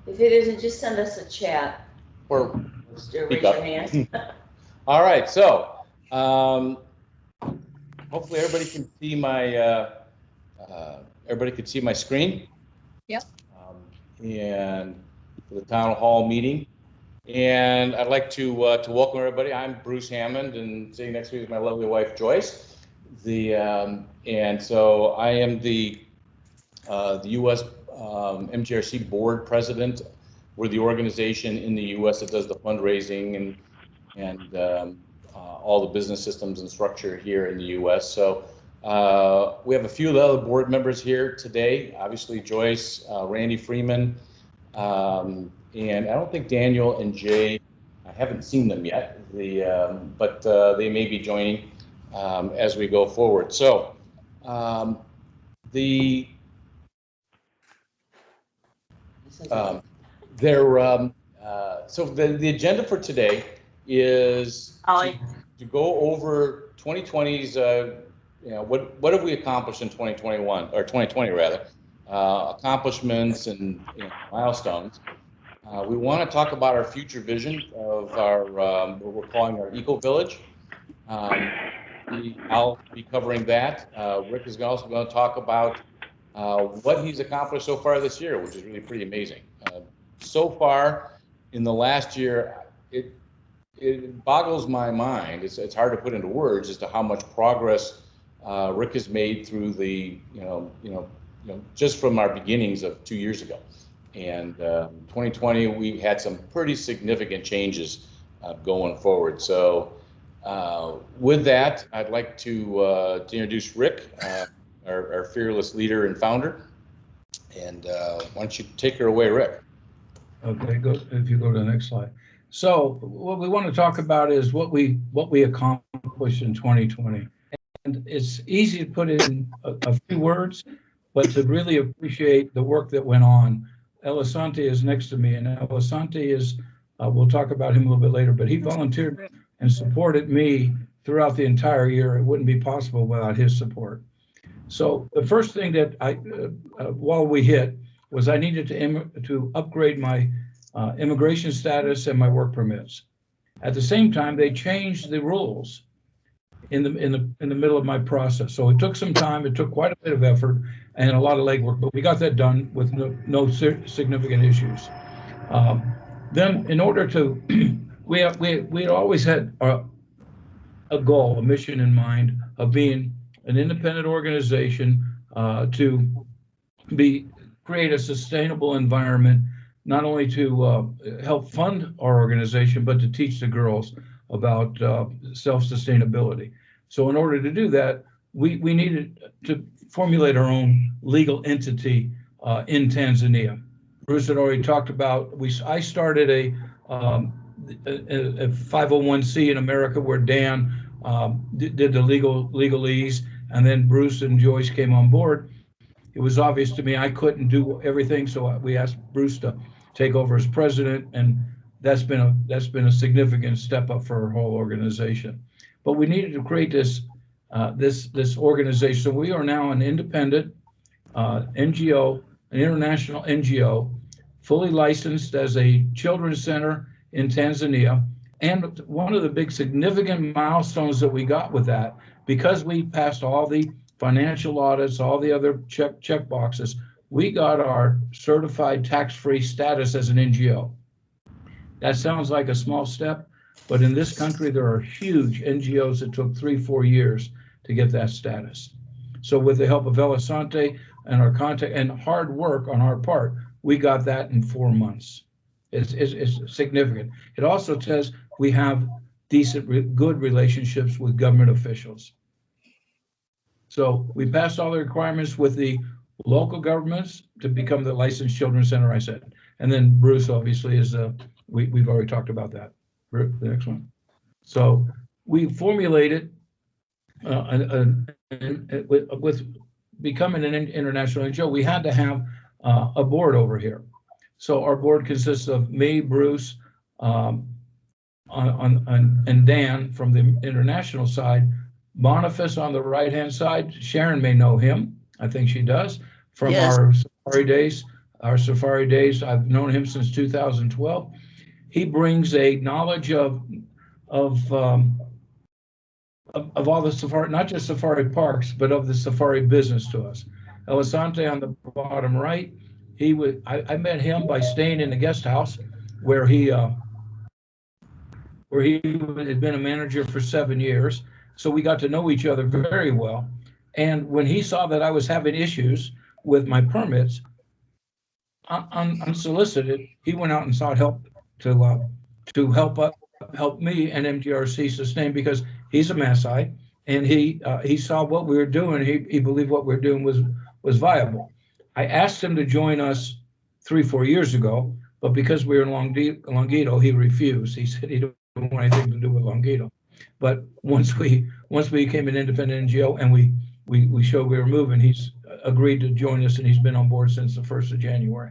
If it isn't, just send us a chat. Or raise your hand. All right, so hopefully everybody can see my screen. Yep. And for the town hall meeting. And I'd like to welcome everybody. I'm Bruce Hammond, and sitting next to me is my lovely wife Joyce. And so I am the U.S. MGRC board president. We're the organization in the U.S. that does the fundraising and all the business systems and structure here in the U.S. So we have a few other board members here today. Obviously, Joyce, Randy Freeman, and I don't think Daniel and Jay. I haven't seen them yet. But they may be joining as we go forward. So the agenda for today is to go over 2020's, what have we accomplished in 2021 or 2020 rather, accomplishments and milestones. We want to talk about our future vision of our what we're calling our ecoVillage. I'll be covering that. Rick is also going to talk about what he's accomplished so far this year, which is really pretty amazing. So far in the last year, it boggles my mind. It's hard to put into words as to how much progress Rick has made through the just from our beginnings of 2 years ago. And 2020, we had some pretty significant changes going forward. So with that, I'd like to introduce Rick, our fearless leader and founder. And why don't you take her away, Rick? Okay, if you go to the next slide. So what we want to talk about is what we accomplished in 2020. And it's easy to put in a few words, but to really appreciate the work that went on. Elisante is next to me, and Elisante is, we'll talk about him a little bit later, but he volunteered and supported me throughout the entire year. It wouldn't be possible without his support. So the first thing that while we hit, was I needed to upgrade my immigration status and my work permits. At the same time, they changed the rules in the middle of my process. So it took some time. It took quite a bit of effort and a lot of legwork, but we got that done with no significant issues. Then, in order to, we always had a goal, a mission in mind of being an independent organization to create a sustainable environment, not only to help fund our organization, but to teach the girls about self-sustainability. So in order to do that, we needed to formulate our own legal entity in Tanzania. Bruce had already talked about, I started a 501c in America where Dan did the legalese, and then Bruce and Joyce came on board. It was obvious to me I couldn't do everything, so we asked Bruce to take over as president, and that's been a significant step up for our whole organization. But we needed to create this organization. So we are now an independent NGO, an international NGO, fully licensed as a children's center in Tanzania. And one of the big significant milestones that we got with that, because we passed all the financial audits, all the other check boxes, we got our certified tax-free status as an NGO. That sounds like a small step, but in this country, there are huge NGOs that took 3-4 years to get that status. So with the help of Elisante and our contact and hard work on our part, we got that in 4 months. It's significant. It also says we have decent, good relationships with government officials. So we passed all the requirements with the local governments to become the licensed children's center, I said. And then Bruce obviously is, we've already talked about that. The next one. So we formulated with becoming an international NGO, we had to have a board over here. So our board consists of me, Bruce, and Dan from the international side, Boniface on the right-hand side. Sharon may know him. I think she does from our safari days. our safari days. I've known him since 2012. He brings a knowledge of all the safari, not just safari parks, but of the safari business to us. Elisante on the bottom right, I met him by staying in the guest house where he had been a manager for 7 years. So we got to know each other very well. And when he saw that I was having issues with my permits, unsolicited, he went out and sought help to help me and MGRC sustain, because he's a Maasai, and he saw what we were doing. He believed what we were doing was viable. I asked him to join us 3-4 years ago, but because we were in Longito, he refused. He said he didn't want anything to do with Longito. But once we became an independent NGO and we showed we were moving, he's agreed to join us, and he's been on board since the 1st of January.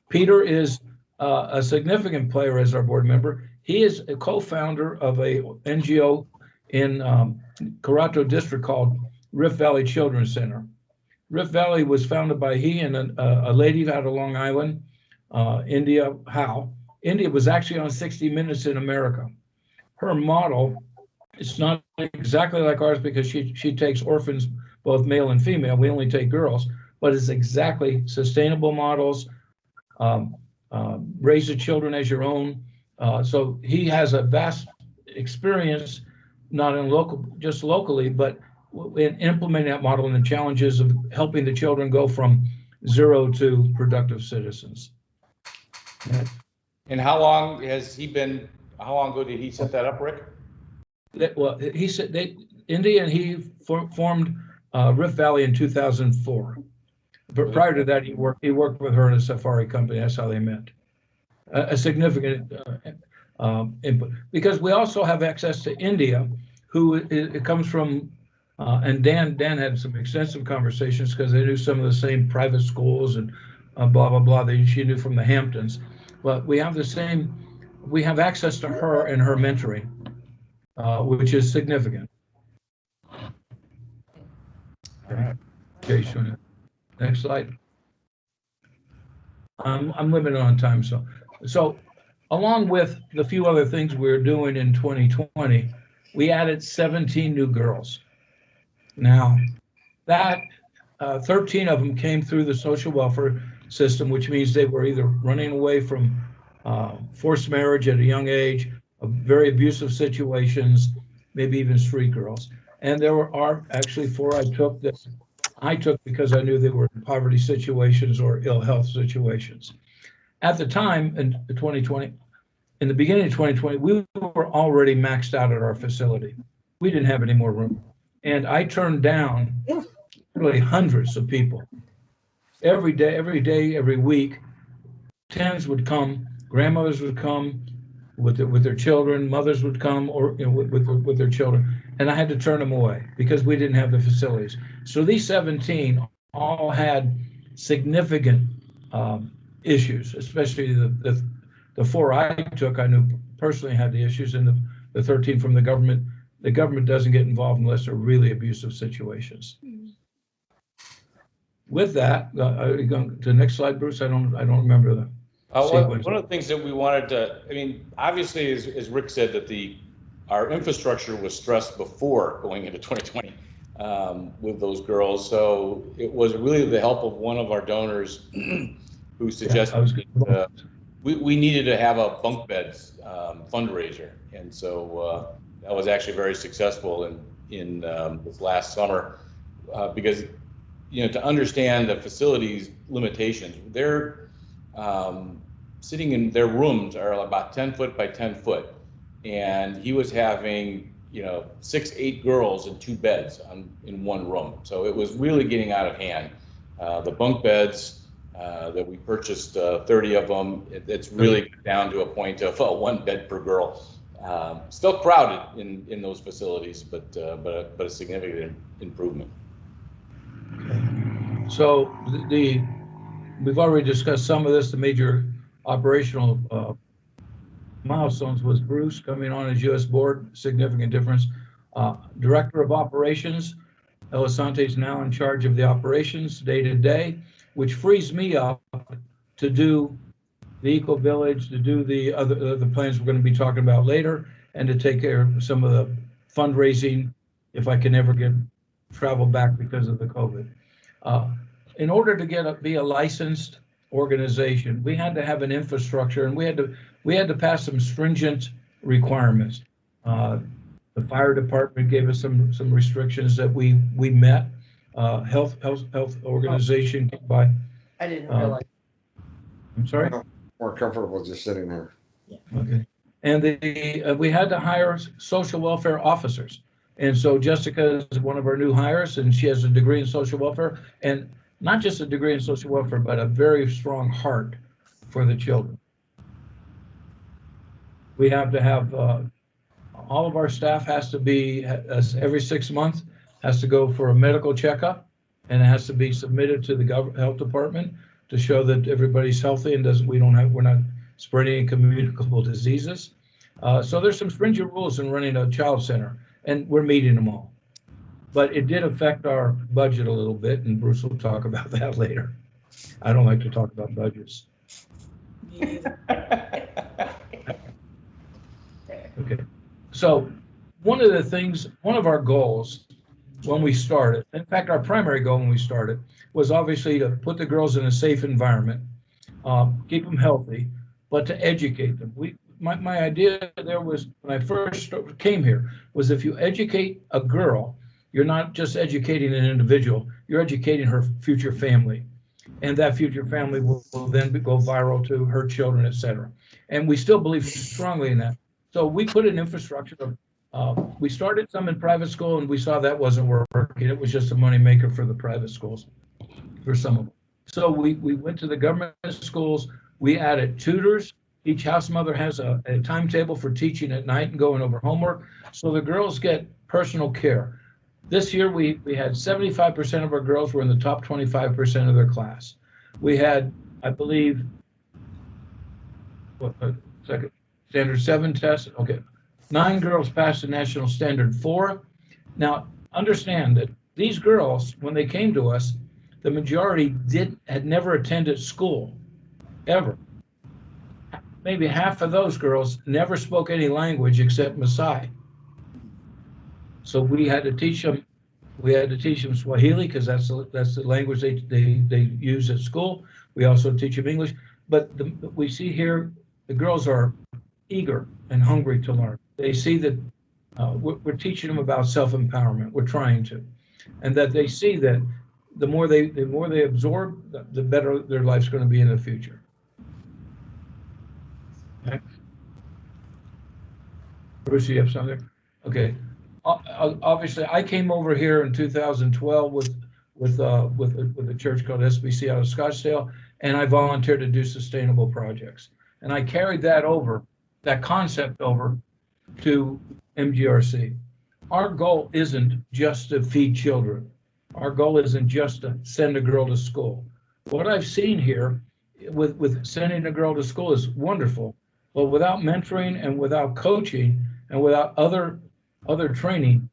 Peter is a significant player as our board member. He is a co-founder of a NGO in Carato district called Rift Valley Children's Center. Rift Valley was founded by he and a lady out of Long Island, India Howe. India was actually on 60 Minutes in America. Her model, it's not exactly like ours because she takes orphans, both male and female. We only take girls, but it's exactly sustainable models. Raise the children as your own. So he has a vast experience, not in just locally, but in implementing that model and the challenges of helping the children go from 0 to productive citizens. And how long has he been, how long ago did he set that up, Rick? Well, he said India and he formed Rift Valley in 2004. But prior to that, he worked with her in a safari company. That's how they met. A significant input, because we also have access to India, who it comes from, and Dan had some extensive conversations because they knew some of the same private schools and blah blah blah that she knew from the Hamptons. But we have access to her and her mentoring, which is significant. All right. Jason, next slide. I'm limited on time, so along with the few other things we're doing in 2020, we added 17 new girls. Now, that 13 of them came through the social welfare system, which means they were either running away from forced marriage at a young age, very abusive situations, maybe even street girls. And there are actually 4 I took because I knew they were in poverty situations or ill health situations. At the time in 2020, in the beginning of 2020, we were already maxed out at our facility. We didn't have any more room. And I turned down literally hundreds of people. Every day, every week, tens would come, grandmothers would come with their children, mothers would come or with their children. And I had to turn them away because we didn't have the facilities. So these 17 all had significant issues, especially the 4 I took, I knew personally had the issues, and the 13 from the government. The government doesn't get involved unless they're really abusive situations. With that, are you going to the next slide, Bruce? I don't remember the sequence. One of the things that we wanted to, I mean, obviously, as Rick said, that our infrastructure was stressed before going into 2020 with those girls. So it was really the help of one of our donors who suggested we needed to have a bunk beds fundraiser, and so that was actually very successful in this last summer because to understand the facilities limitations, they're sitting in their rooms are about 10 foot by 10 foot, and he was having 6-8 girls in 2 beds in one room, so it was really getting out of hand. The bunk beds that we purchased 30 of them, it's really down to a point of 1 bed per girl. Still crowded in those facilities, but a significant improvement. So we've already discussed some of this. The major operational milestones was Bruce coming on as U.S. board, significant difference. Director of operations, Elisante is now in charge of the operations day to day, which frees me up to do the ecoVillage, to do the plans we're going to be talking about later, and to take care of some of the fundraising if I can ever get travel back because of the COVID. In order to be a licensed organization, we had to have an infrastructure, and we had to pass some stringent requirements. The fire department gave us some restrictions that we met. Health organization by. I didn't realize. I'm sorry. More comfortable just sitting here. Okay. And we had to hire social welfare officers. And so Jessica is one of our new hires, and she has a degree in social welfare, and not just a degree in social welfare, but a very strong heart for the children. We have to have, all of our staff has to be, every 6 months, has to go for a medical checkup, and it has to be submitted to the health department to show that everybody's healthy and we're not spreading communicable diseases. So there's some stringent rules in running a child center, and we're meeting them all. But it did affect our budget a little bit, and Bruce will talk about that later. I don't like to talk about budgets. Okay. So one of our goals when we started, in fact, our primary goal when we started was obviously to put the girls in a safe environment, keep them healthy, but to educate them. My idea there was, when I first came here, was if you educate a girl, you're not just educating an individual, you're educating her future family. And that future family will then go viral to her children, etc. And we still believe strongly in that. So we put an infrastructure of, we started some in private school, and we saw that wasn't working. It was just a money maker for the private schools, for some of them. So we went to the government schools, we added tutors. Each house mother has a timetable for teaching at night and going over homework. So the girls get personal care. This year, we had 75% of our girls were in the top 25% of their class. We had, I believe, standard 7 test. Okay, 9 girls passed the national standard 4. Now, understand that these girls, when they came to us, the majority had never attended school, ever. Maybe half of those girls never spoke any language except Maasai. So we had to teach them. We had to teach them Swahili because that's the language they use at school. We also teach them English. But we see here the girls are eager and hungry to learn. They see that we're teaching them about self-empowerment. We're trying to, and that they see that the more they absorb, the better their life's going to be in the future. Okay. Bruce, you have something? Okay. Obviously, I came over here in 2012 with a church called SBC out of Scottsdale, and I volunteered to do sustainable projects. And I carried that concept over to MGRC. Our goal isn't just to feed children. Our goal isn't just to send a girl to school. What I've seen here with sending a girl to school is wonderful, but without mentoring and without coaching and without other training,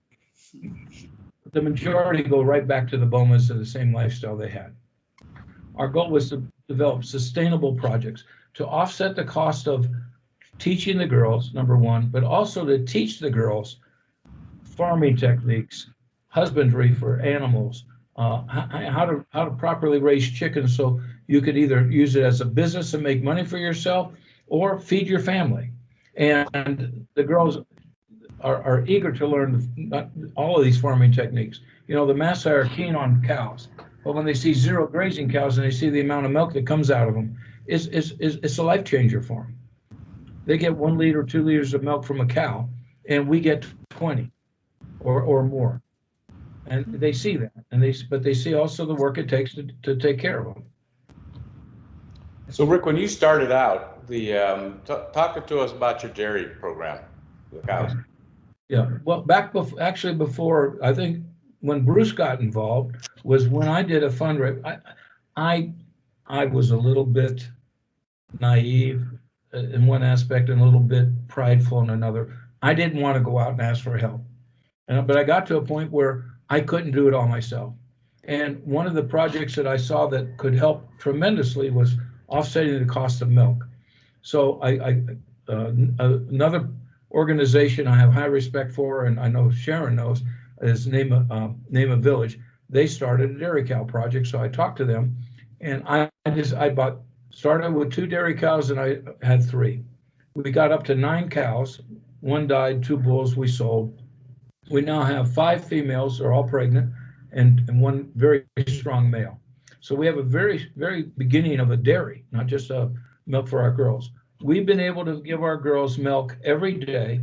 the majority go right back to the Bomas to the same lifestyle they had. Our goal was to develop sustainable projects to offset the cost of teaching the girls, number one, but also to teach the girls farming techniques, husbandry for animals, how to properly raise chickens so you could either use it as a business and make money for yourself or feed your family. And the girls are eager to learn all of these farming techniques. You know, the Maasai are keen on cows, but when they see zero grazing cows and they see the amount of milk that comes out of them, it's a life changer for them. They get 1 liter, 2 liters of milk from a cow, and we get 20 or more. And they see that, but they see also the work it takes to take care of them. So Rick, when you started out, talk to us about your dairy program, the cows. Yeah, well, before, I think when Bruce got involved was when I did a fundraiser. I was a little bit naive in one aspect and a little bit prideful in another. I didn't want to go out and ask for help, but I got to a point where I couldn't do it all myself. And one of the projects that I saw that could help tremendously was offsetting the cost of milk. So another organization I have high respect for, and I know Sharon knows, is Name a Village. They started a dairy cow project, so I talked to them, and I started with 2 dairy cows, and I had 3. We got up to 9 cows. 1 died, 2 bulls we sold. We now have 5 females, they're all pregnant, and 1 very strong male. So we have a very, very beginning of a dairy, not just a milk for our girls. We've been able to give our girls milk every day,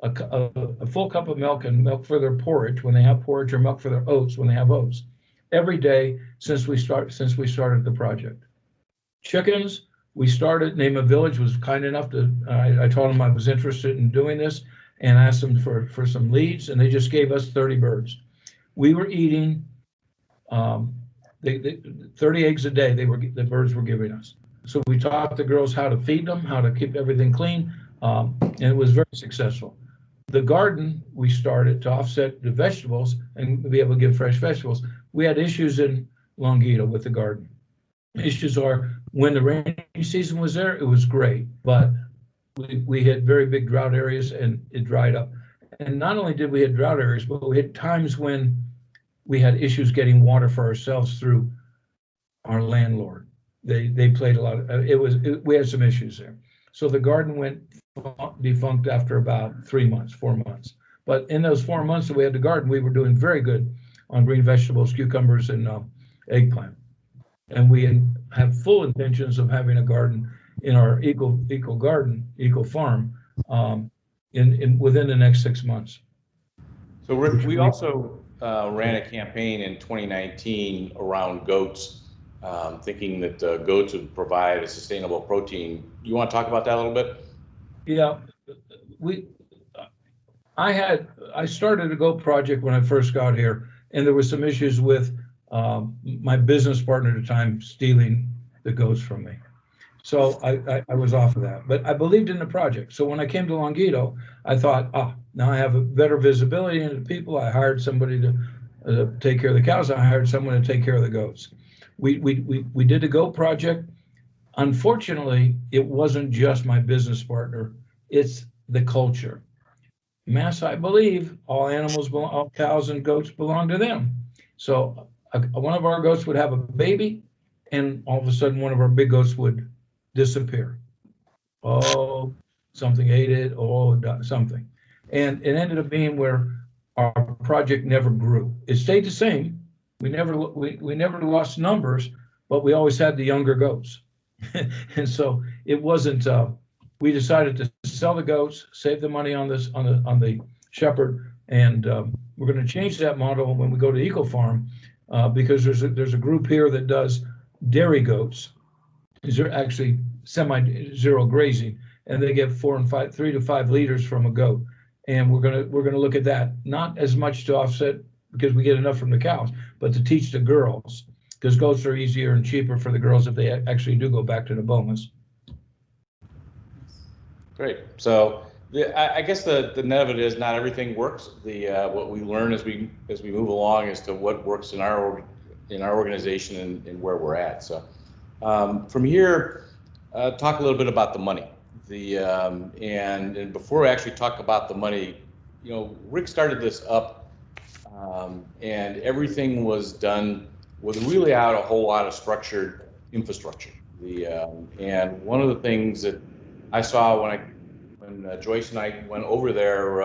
a full cup of milk and milk for their porridge when they have porridge, or milk for their oats when they have oats, every day since we started the project. Chickens, we started, Name a Village was kind enough to, I told them I was interested in doing this and asked them for some leads, and they just gave us 30 birds. We were eating 30 eggs a day the birds were giving us. So we taught the girls how to feed them, how to keep everything clean, and it was very successful. The garden we started to offset the vegetables and be able to give fresh vegetables. We had issues in Longito with the garden. Issues are when the rainy season was there, it was great, but we had very big drought areas and it dried up. And not only did we hit drought areas, but we had times when we had issues getting water for ourselves through our landlord. They played a lot of, we had some issues there. So the garden went defunct after about 4 months. But in those 4 months that we had the garden, we were doing very good on green vegetables, cucumbers, and eggplant. And we have full intentions of having a garden in our eco farm within the next 6 months. So Rick, we also ran a campaign in 2019 around goats, thinking that goats would provide a sustainable protein. You want to talk about that a little bit? Yeah, I started a goat project when I first got here, and there was some issues with my business partner at the time stealing the goats from me. So I was off of that, but I believed in the project. So when I came to Longito, I thought, now I have a better visibility into people. I hired somebody to take care of the cows. I hired someone to take care of the goats. We did the goat project. Unfortunately, it wasn't just my business partner. It's the culture. Mass, I believe all animals, all cows and goats belong to them. So one of our goats would have a baby, and all of a sudden one of our big goats would disappear. Oh, something ate it. Oh, something. And it ended up being where our project never grew. It stayed the same. We never lost numbers, but we always had the younger goats. And so it wasn't, we decided to sell the goats, save the money on the shepherd, and we're going to change that model when we go to Eco Farm, because there's a group here that does dairy goats. These are actually semi-zero grazing, and they get 3 to 5 liters from a goat. And we're gonna look at that, not as much to offset because we get enough from the cows, but to teach the girls, because goats are easier and cheaper for the girls if they actually do go back to the bomas. Great. So I guess the net of it is not everything works. What we learn as we move along as to what works in our organization and where we're at. So from here, talk a little bit about the money. And before we actually talk about the money, Rick started this up, and everything was done without a whole lot of structured infrastructure. And one of the things that I saw when Joyce and I went over there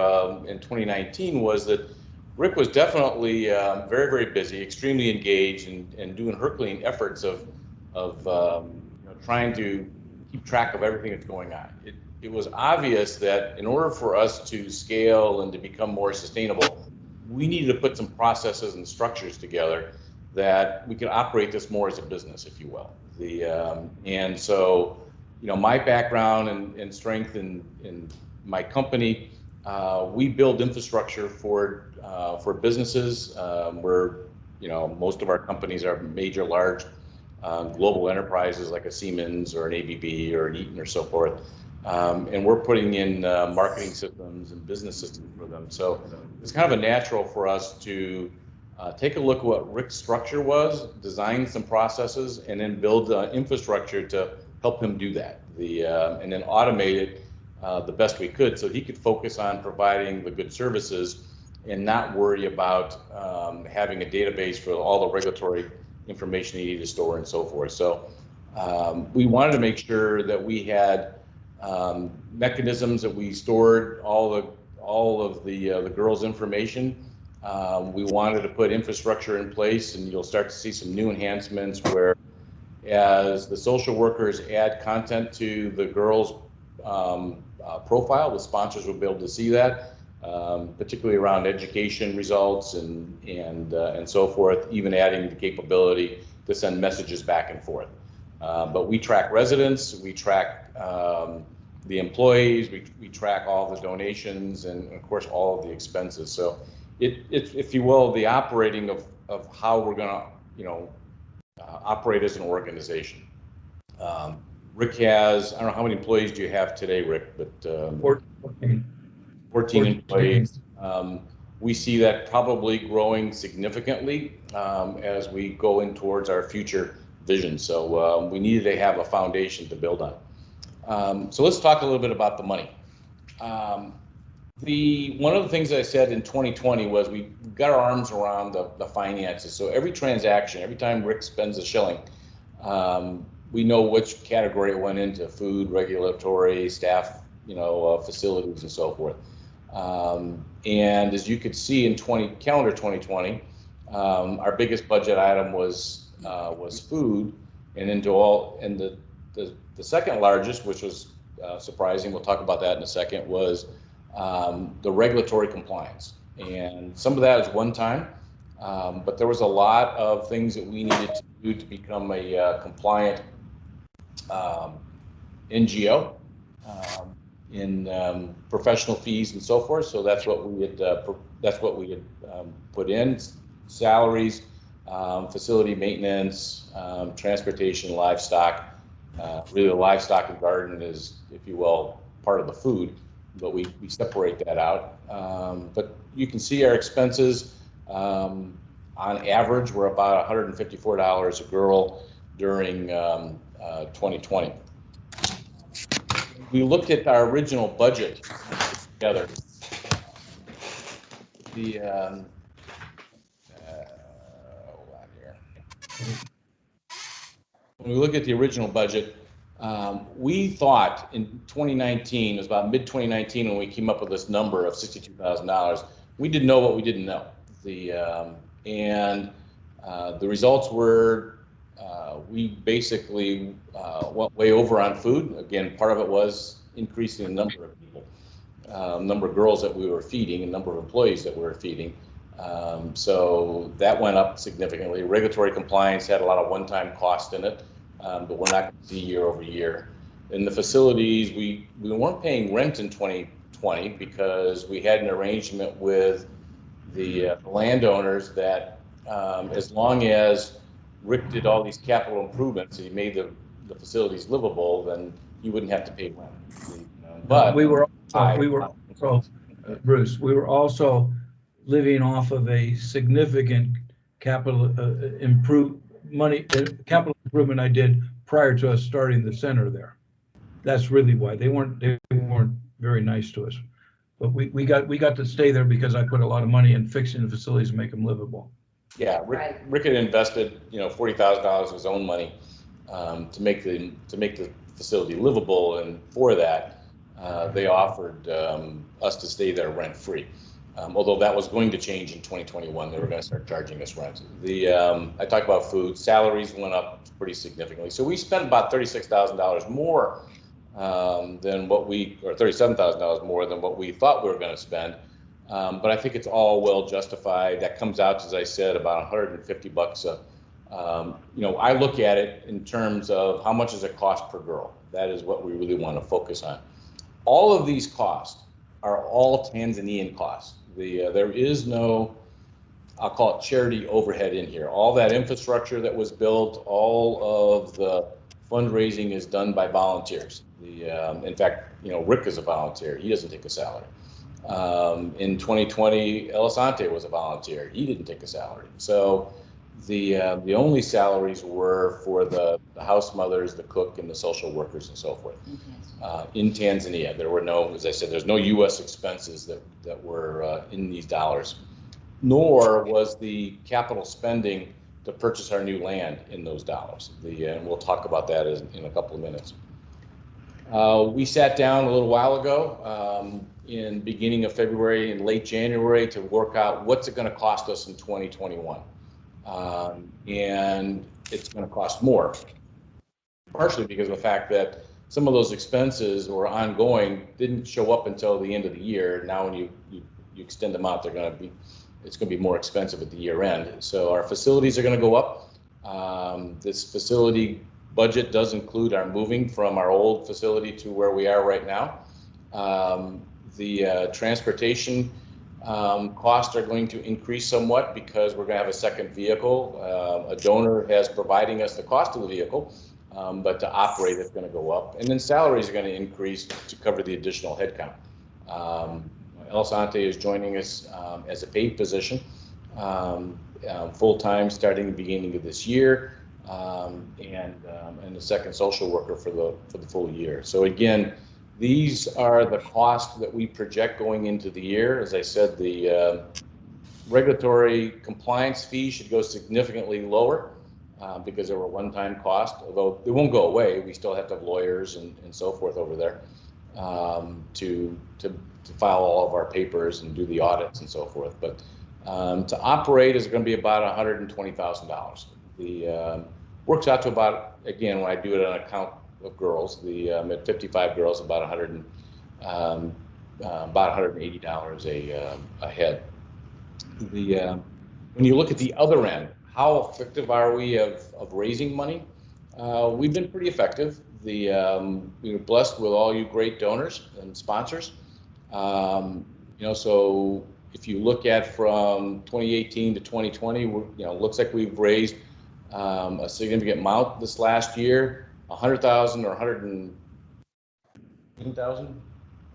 in 2019 was that Rick was definitely very, very busy, extremely engaged, and doing Herculean efforts of trying to keep track of everything that's going on. It was obvious that in order for us to scale and to become more sustainable, we needed to put some processes and structures together that we could operate this more as a business, if you will. And so, my background and strength in my company, we build infrastructure for businesses where, most of our companies are major, large global enterprises like a Siemens or an ABB or an Eaton or so forth. And we're putting in marketing systems and business systems for them. So it's kind of a natural for us to take a look at what Rick's structure was, design some processes, and then build infrastructure to help him do that. And then automate it the best we could, so he could focus on providing the good services and not worry about having a database for all the regulatory information he needed to store and so forth. So we wanted to make sure that we had mechanisms that we stored all of the girls' information. We wanted to put infrastructure in place, and you'll start to see some new enhancements where, as the social workers add content to the girls' profile, the sponsors will be able to see that, particularly around education results and so forth, even adding the capability to send messages back and forth. But we track residents, we track the employees, we track all the donations, and of course all of the expenses. So it's, if you will, the operating of how we're going to, operate as an organization. Rick has, I don't know how many employees do you have today, Rick, but 14 employees. We see that probably growing significantly as we go in towards our future vision. So we needed to have a foundation to build on. So let's talk a little bit about the money. One of the things I said in 2020 was we got our arms around the finances. So every transaction, every time Rick spends a shilling, we know which category it went into: food, regulatory, staff, facilities, and so forth. And as you could see in calendar 2020, our biggest budget item was food, and the second largest, which was surprising, we'll talk about that in a second, was the regulatory compliance. And some of that is one time, but there was a lot of things that we needed to do to become a compliant NGO in professional fees and so forth. So that's what we had put in: salaries, facility maintenance, transportation, livestock. Really, the livestock and garden is, if you will, part of the food, but we separate that out. But you can see our expenses, on average, were about $154 a girl during 2020. We looked at our original budget together. When we look at the original budget, we thought in 2019, it was about mid-2019 when we came up with this number of $62,000. We didn't know what we didn't know. The results were, we basically went way over on food. Again, part of it was increasing the number of people, number of girls that we were feeding, and number of employees that we were feeding. So that went up significantly. Regulatory compliance had a lot of one-time cost in it, but we're not going to see year over year. In the facilities, we weren't paying rent in 2020 because we had an arrangement with the landowners that as long as Rick did all these capital improvements, he made the facilities livable, then you wouldn't have to pay rent. But Bruce, we were also living off of a significant capital improvement I did prior to us starting the center there. That's really why they weren't very nice to us, but we got to stay there because I put a lot of money in fixing the facilities and make them livable. Yeah, Rick had invested $40,000 of his own money to make the facility livable, and for that they offered us to stay there rent free. Although that was going to change in 2021, they were going to start charging us rent. I talked about food. Salaries went up pretty significantly, so we spent about $36,000 more than what or $37,000 more than what we thought we were going to spend. But I think it's all well justified. That comes out, as I said, about $150 I look at it in terms of how much does it cost per girl. That is what we really want to focus on. All of these costs are all Tanzanian costs. There is no, I'll call it charity overhead in here. All that infrastructure that was built, all of the fundraising is done by volunteers. In fact, Rick is a volunteer. He doesn't take a salary. In 2020, Elisante was a volunteer. He didn't take a salary. So The only salaries were for the house mothers, the cook, and the social workers and so forth. In Tanzania, there were no, as I said, there's no U.S. expenses that were in these dollars, nor was the capital spending to purchase our new land in those dollars. And we'll talk about that in a couple of minutes. We sat down a little while ago in beginning of February and late January to work out what's it going to cost us in 2021. And it's going to cost more, partially because of the fact that some of those expenses were ongoing, didn't show up until the end of the year. Now when you extend them out, it's going to be more expensive at the year end. So our facilities are going to go up. This facility budget does include our moving from our old facility to where we are right now. The transportation costs are going to increase somewhat because we're going to have a second vehicle. A donor has providing us the cost of the vehicle, but to operate it's going to go up. And then salaries are going to increase to cover the additional headcount. El Sante is joining us as a paid position, full-time starting the beginning of this year, and the second social worker for the full year. So again, these are the costs that we project going into the year. As I said, the regulatory compliance fee should go significantly lower because they were one-time cost, although they won't go away. We still have to have lawyers and so forth over there to file all of our papers and do the audits and so forth. But to operate is going to be about $120,000. The works out to about, again, when I do it on a count of girls, at 55 girls, about $180 a head. When you look at the other end, how effective are we of raising money? We've been pretty effective. We were blessed with all you great donors and sponsors. So if you look at from 2018 to 2020, looks like we've raised a significant amount this last year, 100,000 or 110,000.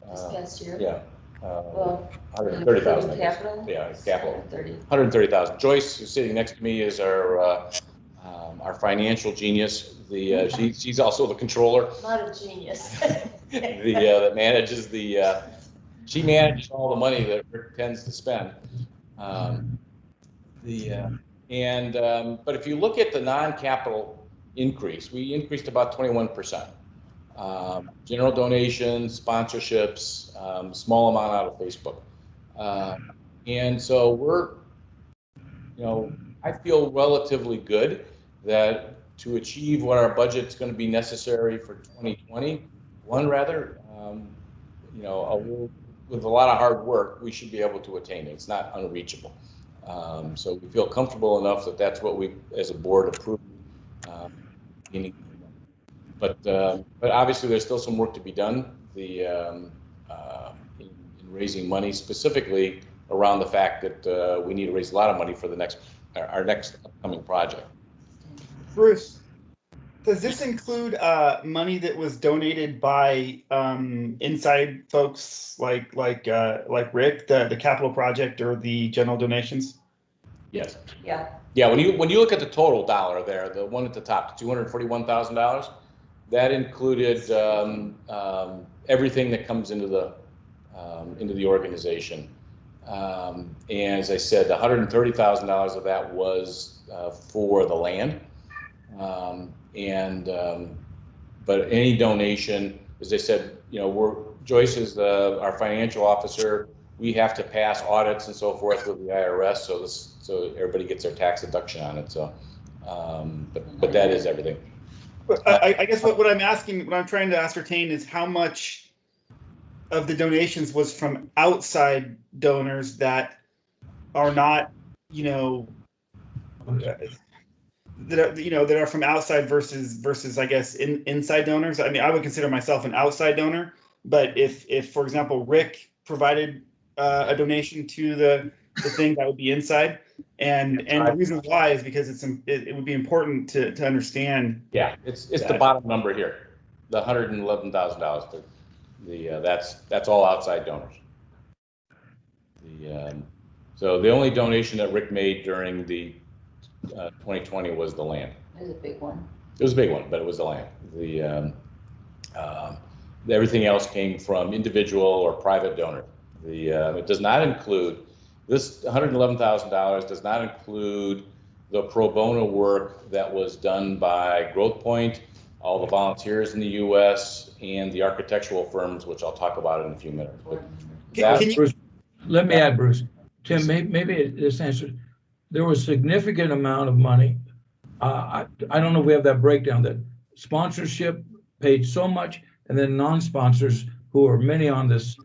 This past year? Yeah. Well, 130,000. capital? Yeah, capital. 130. 130,000. Joyce, who's sitting next to me, is our financial genius. She's also the controller. Not a genius. That manages she manages all the money that Rick tends to spend. But if you look at the non-capital increase, we increased about 21%. General donations, sponsorships, small amount out of Facebook. And so I feel relatively good that to achieve what our budget's going to be necessary for 2021, rather, with a lot of hard work, we should be able to attain it. It's not unreachable. So we feel comfortable enough that that's what we, as a board, approved. But obviously, there's still some work to be done. In raising money, specifically around the fact that we need to raise a lot of money for our next upcoming project. Bruce, does this include money that was donated by inside folks like Rick, the capital project or the general donations? Yes. Yeah. Yeah. When you look at the total dollar there, the one at the top, $241,000, that included everything that comes into the organization. And as I said, $130,000 of that was for the land. But any donation, as I said, Joyce is our financial officer. We have to pass audits and so forth with the IRS, so everybody gets their tax deduction on it. So, but that is everything. I guess what I'm trying to ascertain is how much of the donations was from outside donors that are not, that are from outside versus I guess inside donors. I mean, I would consider myself an outside donor, but if for example Rick provided a donation to the thing, that would be inside. And the reason why is because it would be important to understand. Yeah, it's the bottom number here, the $111,000. That's all outside donors. So the only donation that Rick made during the 2020 was the land. It was a big one. It was a big one, but it was the land. Everything else came from individual or private donor. It does not include, this $111,000 does not include the pro bono work that was done by Growth Point, all the volunteers in the U.S., and the architectural firms, which I'll talk about in a few minutes. But Bruce, let me add, Bruce. Tim, maybe this answers. There was a significant amount of money. I don't know if we have that breakdown, that sponsorship paid so much, and then non-sponsors, who are many on this,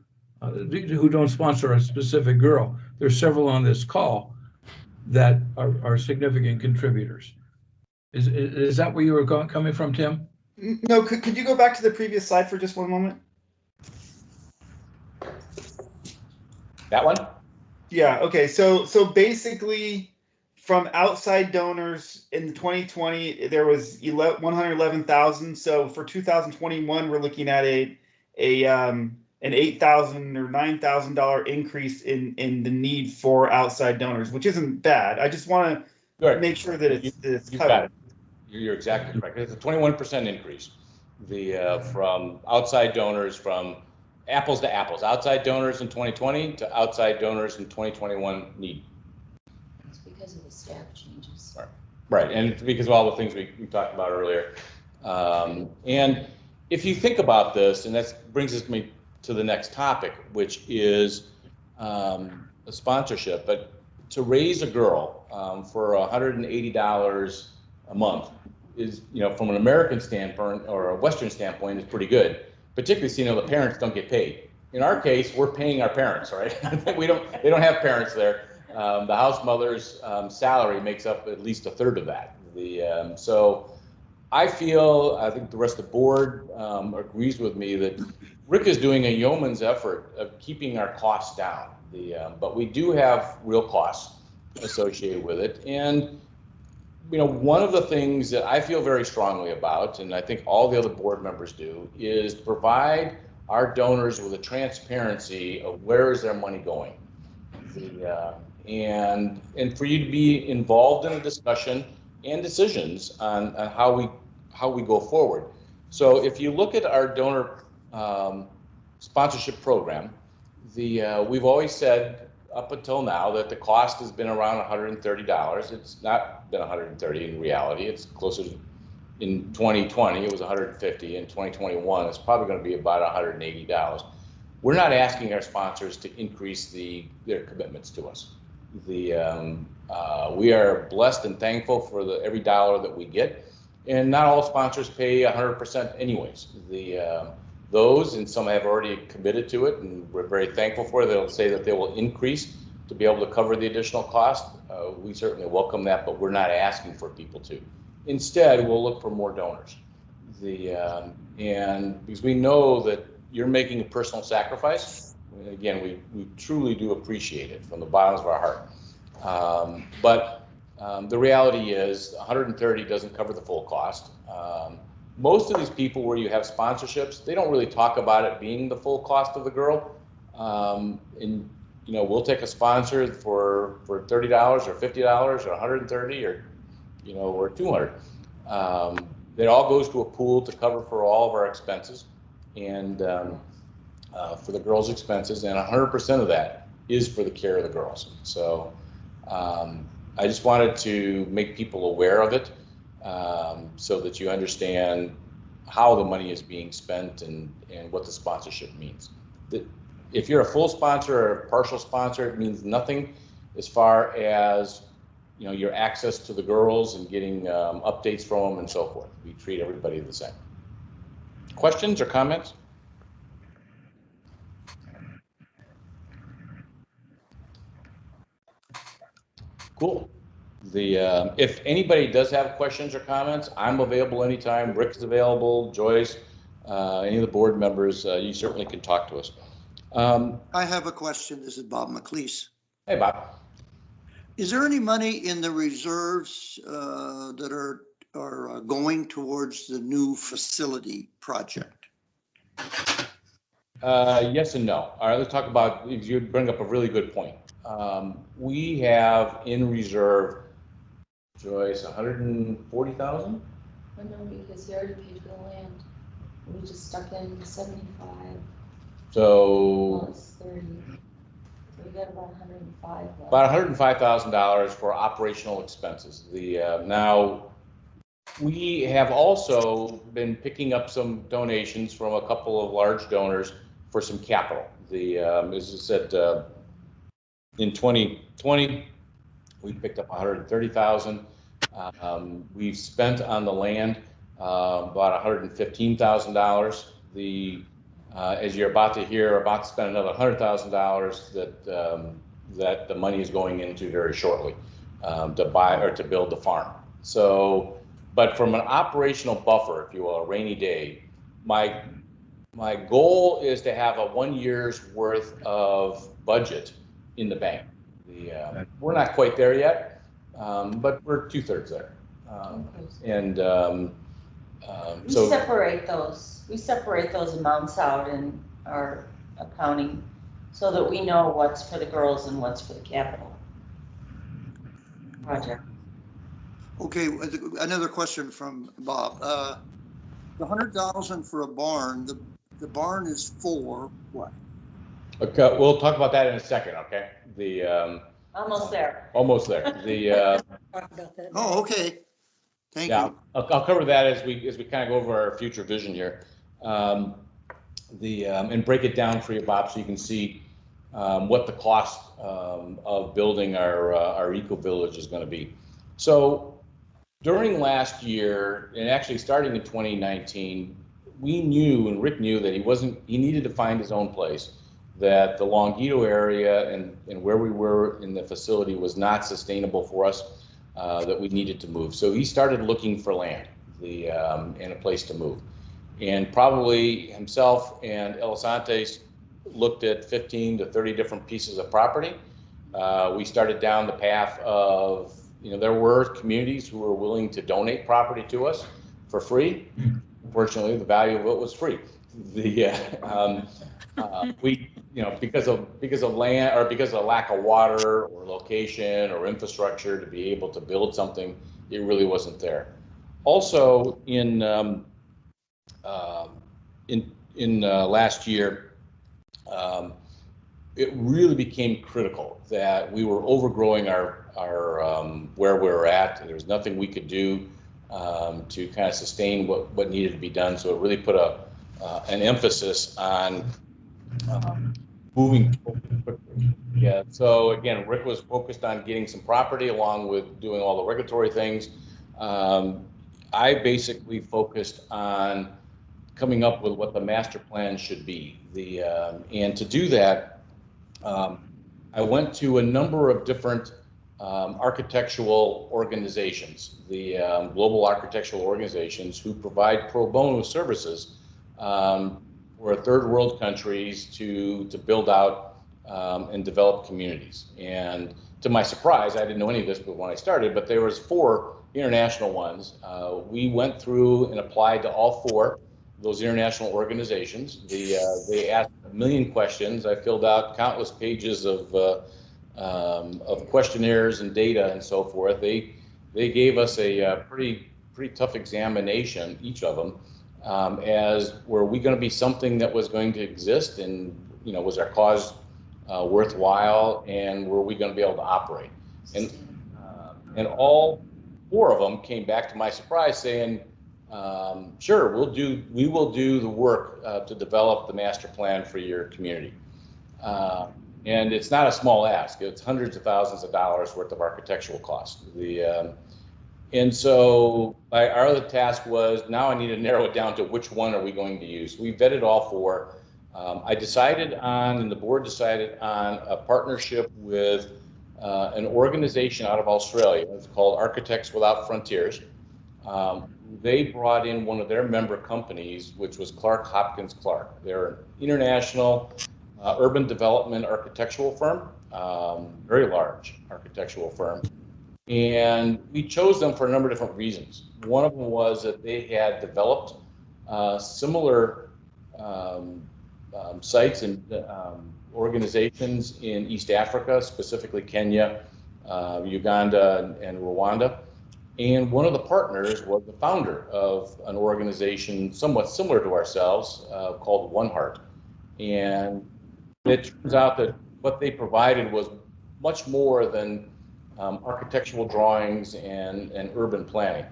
who don't sponsor a specific girl. There's several on this call that are significant contributors. Is that where you were coming from, Tim? No, could you go back to the previous slide for just one moment? that one? Yeah, okay. So basically, from outside donors in 2020, there was 111,000. So for 2021, we're looking at an $8,000 or $9,000 increase in the need for outside donors, which isn't bad. I just want to make sure that it's You covered. got it. You're exactly correct. It's a 21% increase. From outside donors, from apples to apples, outside donors in 2020 to outside donors in 2021 need. It's because of the staff changes. Right, and it's because of all the things we talked about earlier. And if you think about this, and that brings us to the next topic, which is a sponsorship. But to raise a girl for $180 a month is, from an American standpoint or a Western standpoint, is pretty good. Particularly, the parents don't get paid. In our case, we're paying our parents, right? They don't have parents there. The house mother's salary makes up at least a third of that. So I think the rest of the board agrees with me that Rick is doing a yeoman's effort of keeping our costs down. But we do have real costs associated with it. And one of the things that I feel very strongly about, and I think all the other board members do, is to provide our donors with a transparency of where is their money going. And for you to be involved in a discussion and decisions on how we go forward. So if you look at our donor sponsorship program, we've always said up until now that the cost has been around $130. It's not been $130 in reality. It's closer to, in 2020 it was $150. In 2021 it's probably going to be about $180. We're not asking our sponsors to increase their commitments to us. We are blessed and thankful for every dollar that we get, and not all sponsors pay 100% anyways. Those, and some have already committed to it, and we're very thankful for it. They'll say that they will increase to be able to cover the additional cost. We certainly welcome that, but we're not asking for people to. Instead, we'll look for more donors. And because we know that you're making a personal sacrifice, again, we truly do appreciate it from the bottoms of our heart. But the reality is 130 doesn't cover the full cost. Most of these people where you have sponsorships, they don't really talk about it being the full cost of the girl. And we'll take a sponsor for $30 or $50 or 130 or or 200. It all goes to a pool to cover for all of our expenses and for the girls' expenses, and 100% of that is for the care of the girls. So I just wanted to make people aware of it. So that you understand how the money is being spent and what the sponsorship means. If you're a full sponsor or a partial sponsor, it means nothing as far as your access to the girls and getting updates from them and so forth. We treat everybody the same. Questions or comments? Cool. If anybody does have questions or comments, I'm available anytime. Rick's available, Joyce, any of the board members, you certainly can talk to us. I have a question. This is Bob McLeese. Hey, Bob. Is there any money in the reserves that are going towards the new facility project? Yes and no. All right, let's talk about, you bring up a really good point. We have in reserve Joyce, 140,000? I know, because he already paid for the land. We just stuck in 75 So plus 30. So we got about 105 left. about $105,000 for operational expenses. Now, we have also been picking up some donations from a couple of large donors for some capital. As I said, in 2020, we picked up 130,000. We've spent on the land about $115,000. As you're about to hear, about to spend another $100,000 that the money is going into very shortly to buy or to build the farm. So, but from an operational buffer, if you will, a rainy day, my goal is to have a 1 year's worth of budget in the bank. We're not quite there yet, but we're 2/3 there. And We so separate those amounts out in our accounting so that we know what's for the girls and what's for the capital project. Okay, another question from Bob. The 100,000 for a barn, the barn is for what? okay, we'll talk about that in a second, okay? Almost there. Almost there. Talk about that. Oh, okay. Thank Yeah, you. I'll cover that as we kind of go over our future vision here. And break it down for you, Bob, so you can see what the cost of building our ecoVillage is going to be. So during last year, and actually starting in 2019, we knew, and Rick knew, that he needed to find his own place, that the Longito area and where we were in the facility was not sustainable for us, that we needed to move. So he started looking for land and a place to move. And probably himself and Elisantes looked at 15 to 30 different pieces of property. We started down the path of, there were communities who were willing to donate property to us for free. Unfortunately, the value of it was free. We, because of land or because of lack of water or location or infrastructure to be able to build something, it really wasn't there. Also, in last year, it really became critical that we were overgrowing our where we were at. There was nothing we could do to kind of sustain what needed to be done. So it really put an emphasis on moving forward. Yeah. So again, Rick was focused on getting some property along with doing all the regulatory things. I basically focused on coming up with what the master plan should be. And to do that, I went to a number of different architectural organizations, the global architectural organizations who provide pro bono services for third world countries to build out and develop communities. And to my surprise, I didn't know any of this when I started, but there was 4 international ones. We went through and applied to all 4 of those international organizations. They asked a million questions. I filled out countless pages of questionnaires and data and so forth. They gave us a pretty tough examination, each of them, as were we going to be something that was going to exist, and was our cause worthwhile, and were we going to be able to operate? And all 4 of them came back, to my surprise, saying, sure, we will do the work to develop the master plan for your community. And it's not a small ask. It's hundreds of thousands of dollars worth of architectural costs. And so our other task was, now I need to narrow it down to which one are we going to use. We vetted all 4. I decided on, and the board decided on, a partnership with an organization out of Australia. It's called Architects Without Frontiers. They brought in one of their member companies, which was Clark Hopkins Clark. They're an international urban development architectural firm, very large architectural firm. And we chose them for a number of different reasons. One of them was that they had developed similar sites and organizations in East Africa, specifically Kenya, Uganda, and Rwanda. And one of the partners was the founder of an organization somewhat similar to ourselves called One Heart. And it turns out that what they provided was much more than architectural drawings and urban planning.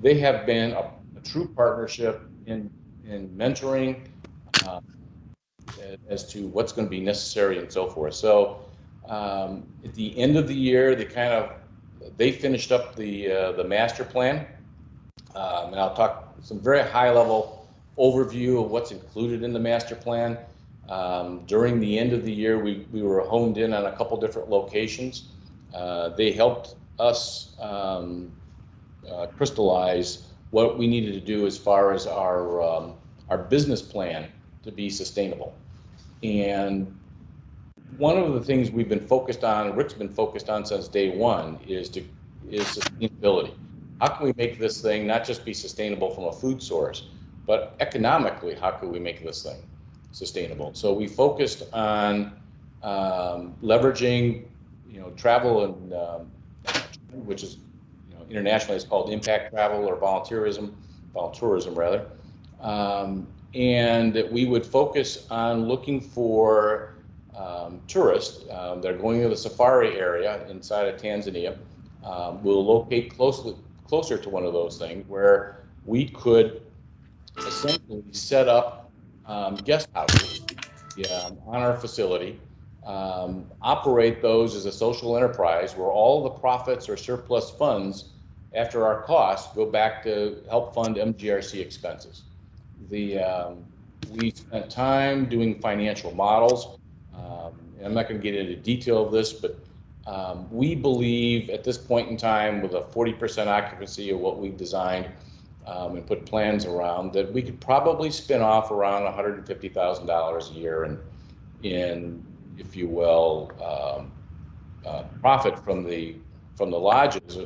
They have been a true partnership in mentoring as to what's going to be necessary and so forth. So at the end of the year, they finished up the master plan, and I'll talk some very high level overview of what's included in the master plan. During the end of the year, we were honed in on a couple different locations. They helped us crystallize what we needed to do as far as our business plan to be sustainable. And one of the things we've been focused on, Rick's been focused on since day one, is sustainability. How can we make this thing not just be sustainable from a food source, but economically, how can we make this thing sustainable? So we focused on leveraging, travel and which is, internationally it's called impact travel or volunteerism rather. And that we would focus on looking for tourists that are going to the safari area inside of Tanzania. We'll locate closer to one of those things where we could essentially set up guest houses on our facility, operate those as a social enterprise where all the profits or surplus funds after our costs go back to help fund MGRC expenses. We spent time doing financial models. And I'm not going to get into detail of this, but we believe at this point in time, with a 40% occupancy of what we've designed and put plans around, that we could probably spin off around $150,000 a year in, if you will, profit from the lodges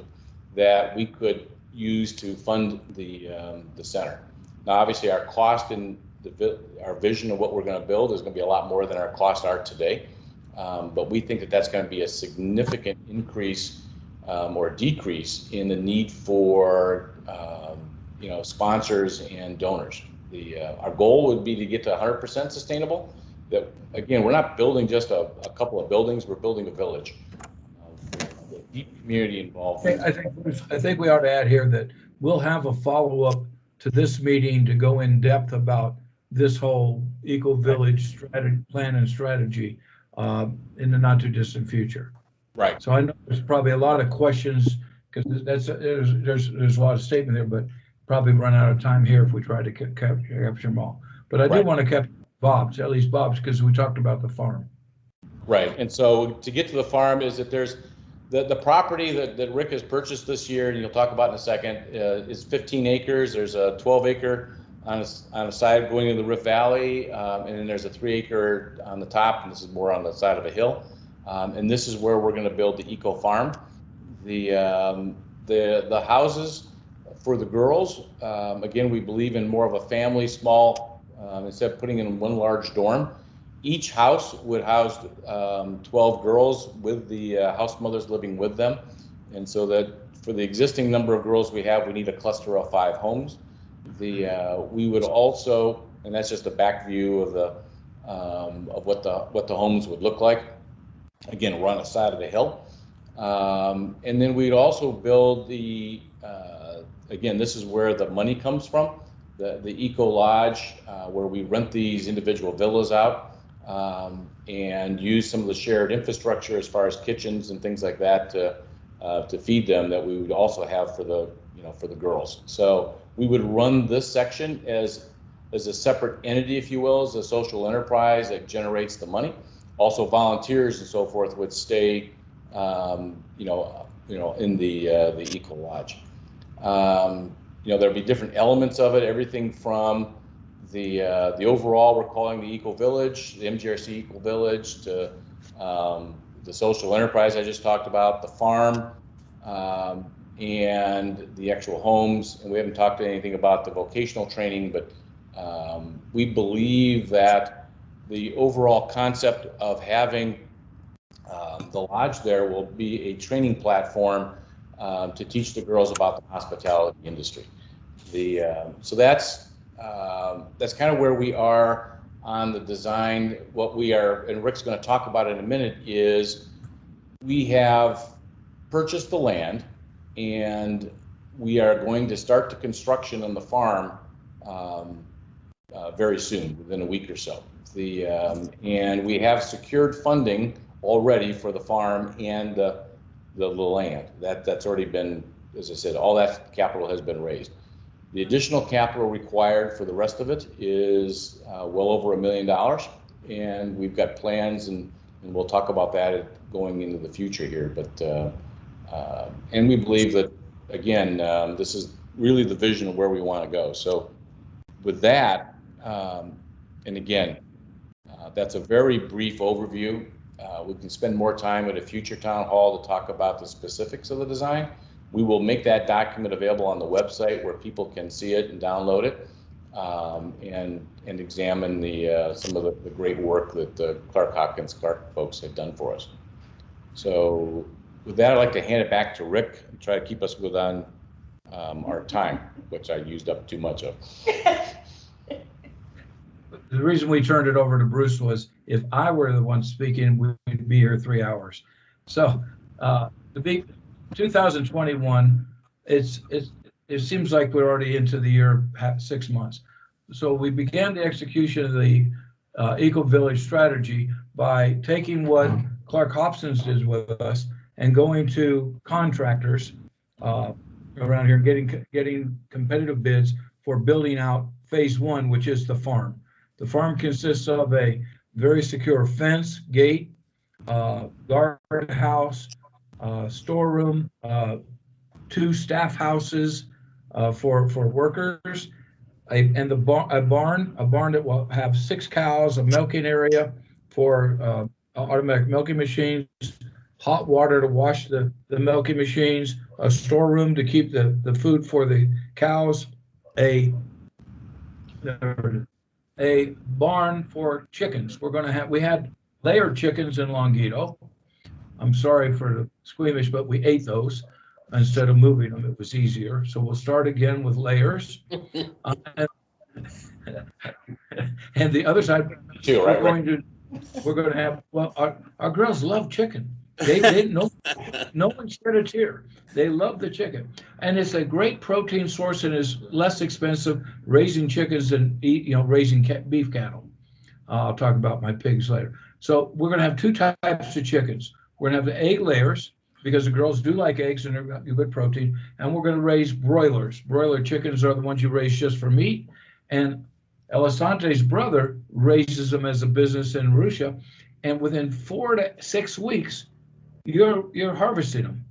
that we could use to fund the center. Now, obviously, our cost and our vision of what we're going to build is going to be a lot more than our costs are today. But we think that that's going to be a significant increase or decrease in the need for sponsors and donors. Our goal would be to get to 100% sustainable. That, again, we're not building just a couple of buildings, we're building a village. Deep community involvement. I think we ought to add here that we'll have a follow-up to this meeting to go in depth about this whole ecoVillage plan and strategy in the not too distant future. Right. So I know there's probably a lot of questions because there's a lot of statement there, but probably run out of time here if we try to capture them all. But I do want to capture Bob's, at least Bob's, because we talked about the farm. Right. And so to get to the farm is that there's the property that Rick has purchased this year, and you'll talk about in a second, is 15 acres. There's a 12 acre on a side going into the Rift Valley, and then there's a 3 acre on the top, and this is more on the side of a hill. And this is where we're going to build the eco farm. The houses for the girls, again, we believe in more of a family, small, instead of putting in one large dorm. Each house would house 12 girls with the house mothers living with them. And so that for the existing number of girls we have, we need a cluster of 5 homes. We would also, and that's just a back view of what the homes would look like. Again, we're on the side of the hill. And then we'd also build again, this is where the money comes from, the Eco Lodge, where we rent these individual villas out. And use some of the shared infrastructure as far as kitchens and things like that to feed them, that we would also have for the girls. So we would run this section as a separate entity, if you will, as a social enterprise that generates the money. Also, volunteers and so forth would stay, in the Eco Lodge. There'll be different elements of it, everything from the overall, we're calling the ecoVillage, the MGRC ecoVillage, to the social enterprise I just talked about, the farm, and the actual homes. And we haven't talked anything about the vocational training, but we believe that the overall concept of having the lodge there will be a training platform to teach the girls about the hospitality industry. So that's kind of where we are on the design. What we are, and Rick's going to talk about in a minute, is we have purchased the land and we are going to start the construction on the farm very soon, within a week or so. And we have secured funding already for the farm and the land. That's already been, as I said, all that capital has been raised. The additional capital required for the rest of it is well over $1 million, and we've got plans, and we'll talk about that going into the future here. But and we believe that, again, this is really the vision of where we want to go. So with that, and again, that's a very brief overview. We can spend more time at a future town hall to talk about the specifics of the design. We will make that document available on the website where people can see it and download it, and examine some of the great work that the Clark folks have done for us. So with that, I'd like to hand it back to Rick and try to keep us within our time, which I used up too much of. The reason we turned it over to Bruce was if I were the one speaking, we'd be here 3 hours. So the big 2021, it seems like we're already into the year 6 months. So we began the execution of the ecoVillage strategy by taking what Clark Hobson's did with us and going to contractors around here, getting competitive bids for building out phase 1, which is the farm. The farm consists of a very secure fence, gate, guardhouse, storeroom, 2 staff houses for workers, and a barn that will have 6 cows, a milking area for automatic milking machines, hot water to wash the milking machines, a storeroom to keep the food for the cows, a barn for chickens. We had layered chickens in Longito. I'm sorry for the squeamish, but we ate those instead of moving them. It was easier. So we'll start again with layers. And the other side, we're going to have, well, our girls love chicken. They no one shed a tear. They love the chicken, and it's a great protein source and is less expensive raising chickens than raising beef cattle. I'll talk about my pigs later. So we're going to have 2 types of chickens. We're going to have the egg layers because the girls do like eggs and they're good protein, and we're going to raise broilers. Broiler chickens are the ones you raise just for meat, and Elisante's brother raises them as a business in Russia, and within 4 to 6 weeks, you're harvesting them.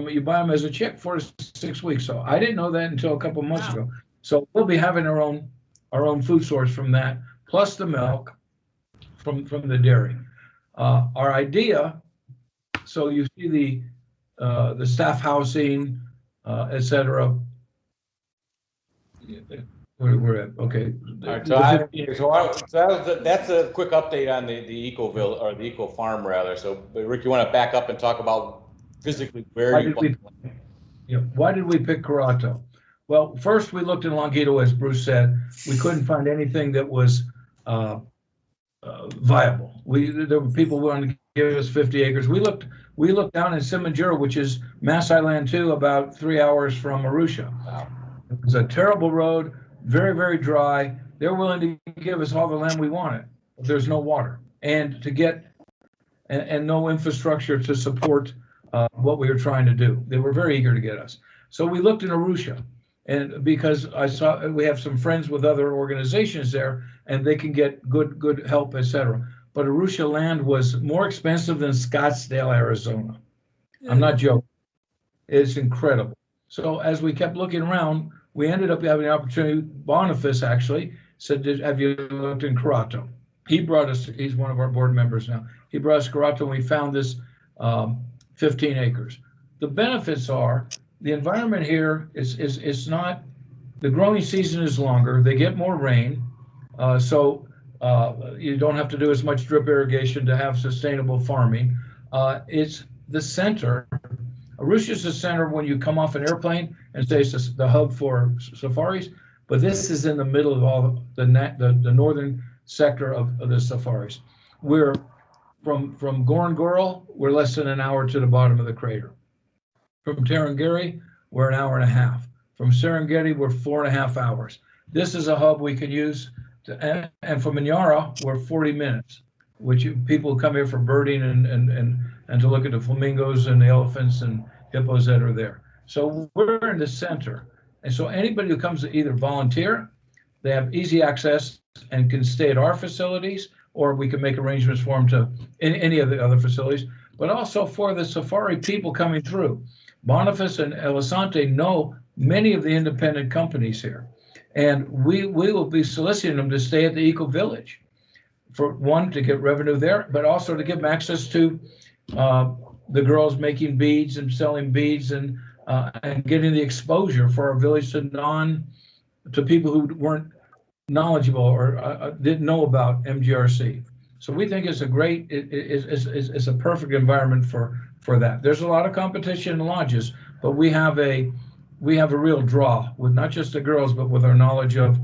You buy them as a chick 4 to 6 weeks. So I didn't know that until a couple months ago. So we'll be having our own food source from that, plus the milk from the dairy. Our idea, so you see the staff housing, etc. We're at, okay. All right, so that's a quick update on the ecoVillage, or the eco farm rather. So Rick, you want to back up and talk about physically where why did we pick Carato? Well, first we looked in Longito, as Bruce said. We couldn't find anything that was viable. There were people willing to give us 50 acres. We looked down in Simanjiro, which is Mass Island 2, about 3 hours from Arusha. Wow. It was a terrible road, very, very dry. They're willing to give us all the land we wanted. There's no water and no infrastructure to support what we were trying to do. They were very eager to get us. So we looked in Arusha, and because I saw we have some friends with other organizations there, and they can get good help, etc. But Arusha land was more expensive than Scottsdale, Arizona. I'm not joking. It's incredible. So as we kept looking around, we ended up having an opportunity. Boniface actually said, have you looked in Carato? He brought us, he's one of our board members now. He brought us to Carato, and we found this 15 acres. The benefits are, the environment here is not, the growing season is longer, they get more rain, so you don't have to do as much drip irrigation to have sustainable farming. It's the center Arusha is the center when you come off an airplane and say it's the hub for safaris, but this is in the middle of all the northern sector of the safaris. We're from Ngorongoro, we're less than an hour to the bottom of the crater. From Tarangire, we're an hour and a half. From Serengeti, we're 4.5 hours. This is a hub we can use, and from Manyara, we're 40 minutes, which people come here for birding and to look at the flamingos and the elephants and hippos that are there. So we're in the center. And so anybody who comes to either volunteer, they have easy access and can stay at our facilities, or we can make arrangements for them to in any of the other facilities, but also for the safari people coming through. Boniface and Elisante know many of the independent companies here, and we will be soliciting them to stay at the ecoVillage, for one, to get revenue there, but also to give them access to the girls making beads and selling beads and getting the exposure for our village to people who weren't knowledgeable or didn't know about MGRC. So we think it's a great, it's a perfect environment for that. There's a lot of competition in lodges, but we have a real draw with not just the girls, but with our knowledge of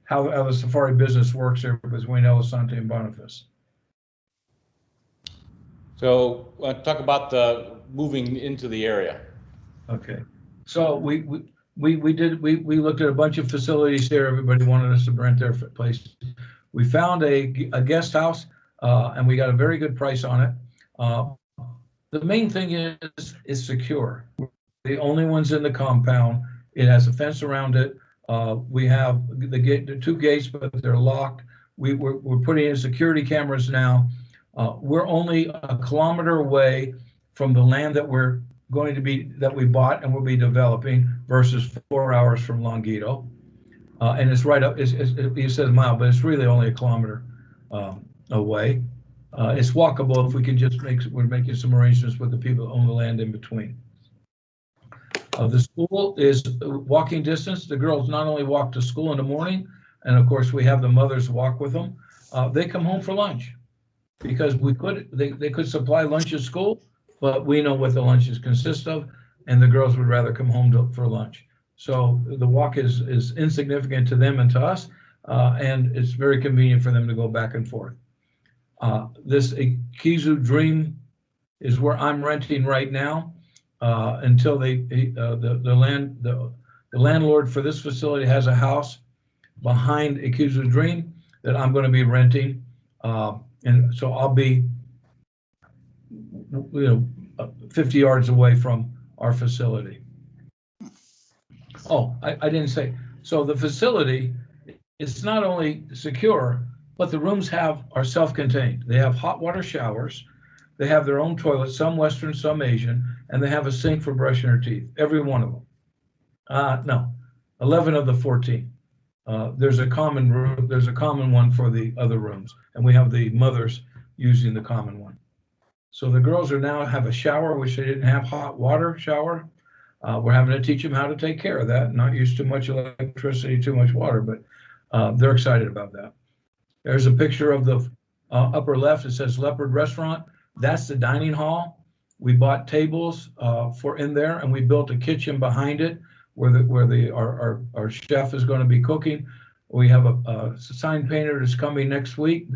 how the safari business works here between Elisante and Boniface. So talk about the moving into the area. Okay, so we looked at a bunch of facilities here. Everybody wanted us to rent their place. We found a guest house, and we got a very good price on it. The main thing is secure. We're the only ones in the compound. It has a fence around it. We have the 2 gates, but they're locked. We're putting in security cameras now. We're only 1 kilometer away from the land that we bought and will be developing versus 4 hours from Longuito. And it's right up, you said a mile, but it's really only 1 kilometer away. It's walkable if we can just we're making some arrangements with the people that own the land in between. The school is walking distance. The girls not only walk to school in the morning, and of course we have the mothers walk with them, they come home for lunch, because they could supply lunch at school, but we know what the lunches consist of, and the girls would rather come home for lunch. So the walk is insignificant to them and to us, and it's very convenient for them to go back and forth. This Ikizu Dream is where I'm renting right now until the landlord for this facility has a house behind Ikizu Dream that I'm going to be renting, and so I'll be 50 yards away from our facility. Oh, I didn't say. So the facility, it's not only secure, but the rooms are self-contained. They have hot water showers. They have their own toilets, some Western, some Asian, and they have a sink for brushing their teeth, every one of them. No, 11 of the 14. There's a common room. There's a common one for the other rooms, and we have the mothers using the common one. So the girls now have a shower, which they didn't have, hot water shower. We're having to teach them how to take care of that, not use too much electricity, too much water, but they're excited about that. There's a picture of the upper left. It says Leopard Restaurant. That's the dining hall. We bought tables for in there, and we built a kitchen behind it where our chef is going to be cooking. We have a sign painter that's coming next week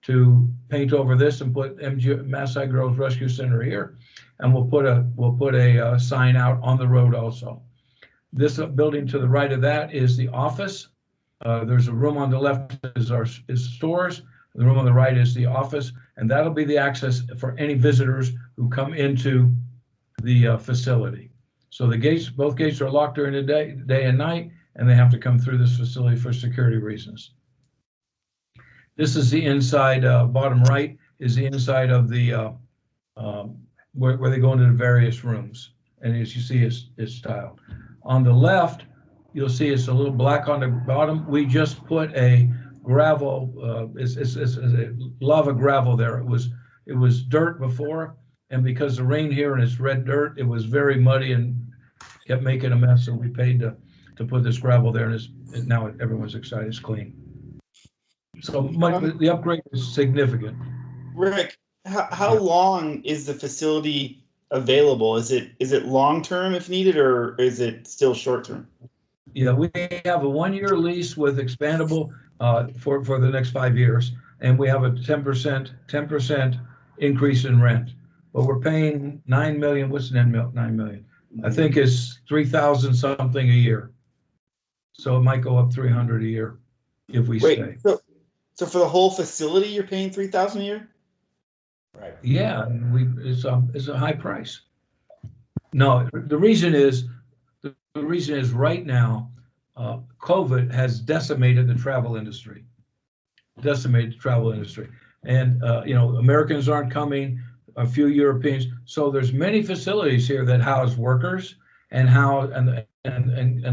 to paint over this and put Maasai Girls Rescue Center here, and we'll put a sign out on the road also. This building to the right of that is the office. There's a room on the left is stores. The room on the right is the office, and that'll be the access for any visitors who come into the facility. So both gates are locked during the day and night, and they have to come through this facility for security reasons. This is the inside, bottom right is the inside of the, where they go into the various rooms. And as you see, it's tiled. On the left, you'll see it's a little black on the bottom. We just put a gravel, it's a lava gravel there. It was dirt before, and because the rain here and it's red dirt, it was very muddy and kept making a mess. So we paid to put this gravel there, and now everyone's excited it's clean. So the upgrade is significant. Rick, how long is the facility available, is it long-term if needed, or is it still short-term? Yeah, we have a 1-year lease with expandable for the next 5 years, and we have a 10% increase in rent. But we're paying 9 million. What's 9 million? I think it's 3,000 something a year. So it might go up 300 a year if we Wait, stay. so for the whole facility, you're paying 3,000 a year? Right. Yeah, and it's a high price. No, the reason is right now, COVID has decimated the travel industry. And, Americans aren't coming, a few Europeans. So there's many facilities here that house workers and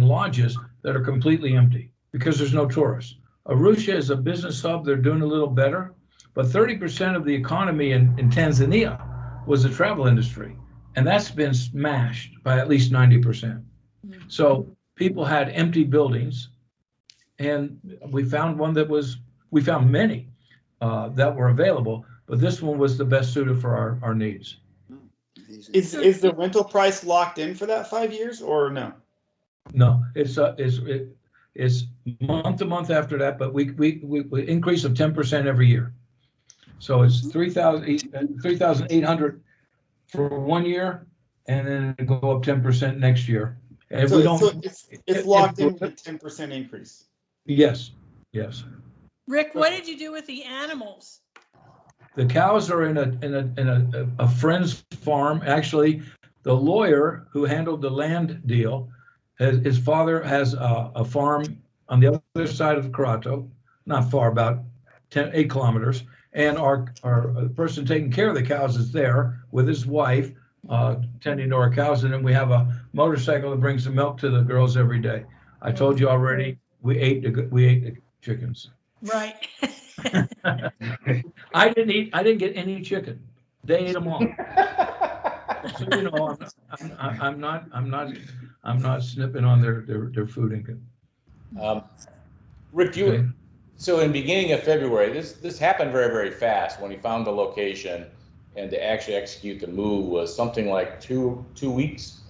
lodges that are completely empty because there's no tourists. Arusha is a business hub. They're doing a little better, but 30% of the economy in Tanzania was the travel industry. And that's been smashed by at least 90%. So people had empty buildings, and we found many that were available, but this one was the best suited for our needs. Is the rental price locked in for that 5 years or no? No, it's month to month after that, but we increase of 10% every year. So it's 3,800 for 1 year, and then it go up 10% next year. And So, we don't. so it's locked in with a 10% increase. Yes. Rick, what did you do with the animals? The cows are in a friend's farm. Actually, the lawyer who handled the land deal, his father has a farm on the other side of Karato, not far, about 8 kilometers. And our person taking care of the cows is there with his wife, tending to our cows. And then we have a motorcycle that brings the milk to the girls every day. I told you already, we ate the chickens. Right. I didn't get any chicken. They ate them all. So, I'm not snipping on their food income. Rick, so in the beginning of February, this happened very, very fast. When we found the location and to actually execute the move was something like two weeks.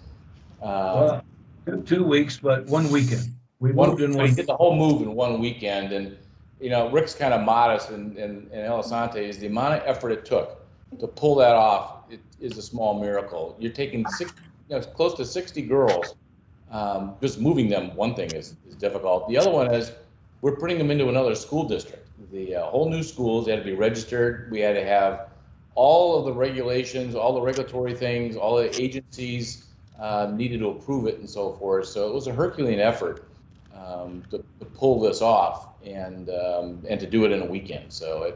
2 weeks, but 1 weekend. We moved in one. We did the whole move in 1 weekend, and Rick's kind of modest, and El Asante is the amount of effort it took to pull that off. It is a small miracle. You're taking close to 60 girls. Just moving them, one thing is difficult. The other one is we're putting them into another school district. The whole new schools, they had to be registered. We had to have all of the regulations, all the regulatory things, all the agencies needed to approve it and so forth. So it was a Herculean effort to pull this off and to do it in a weekend. So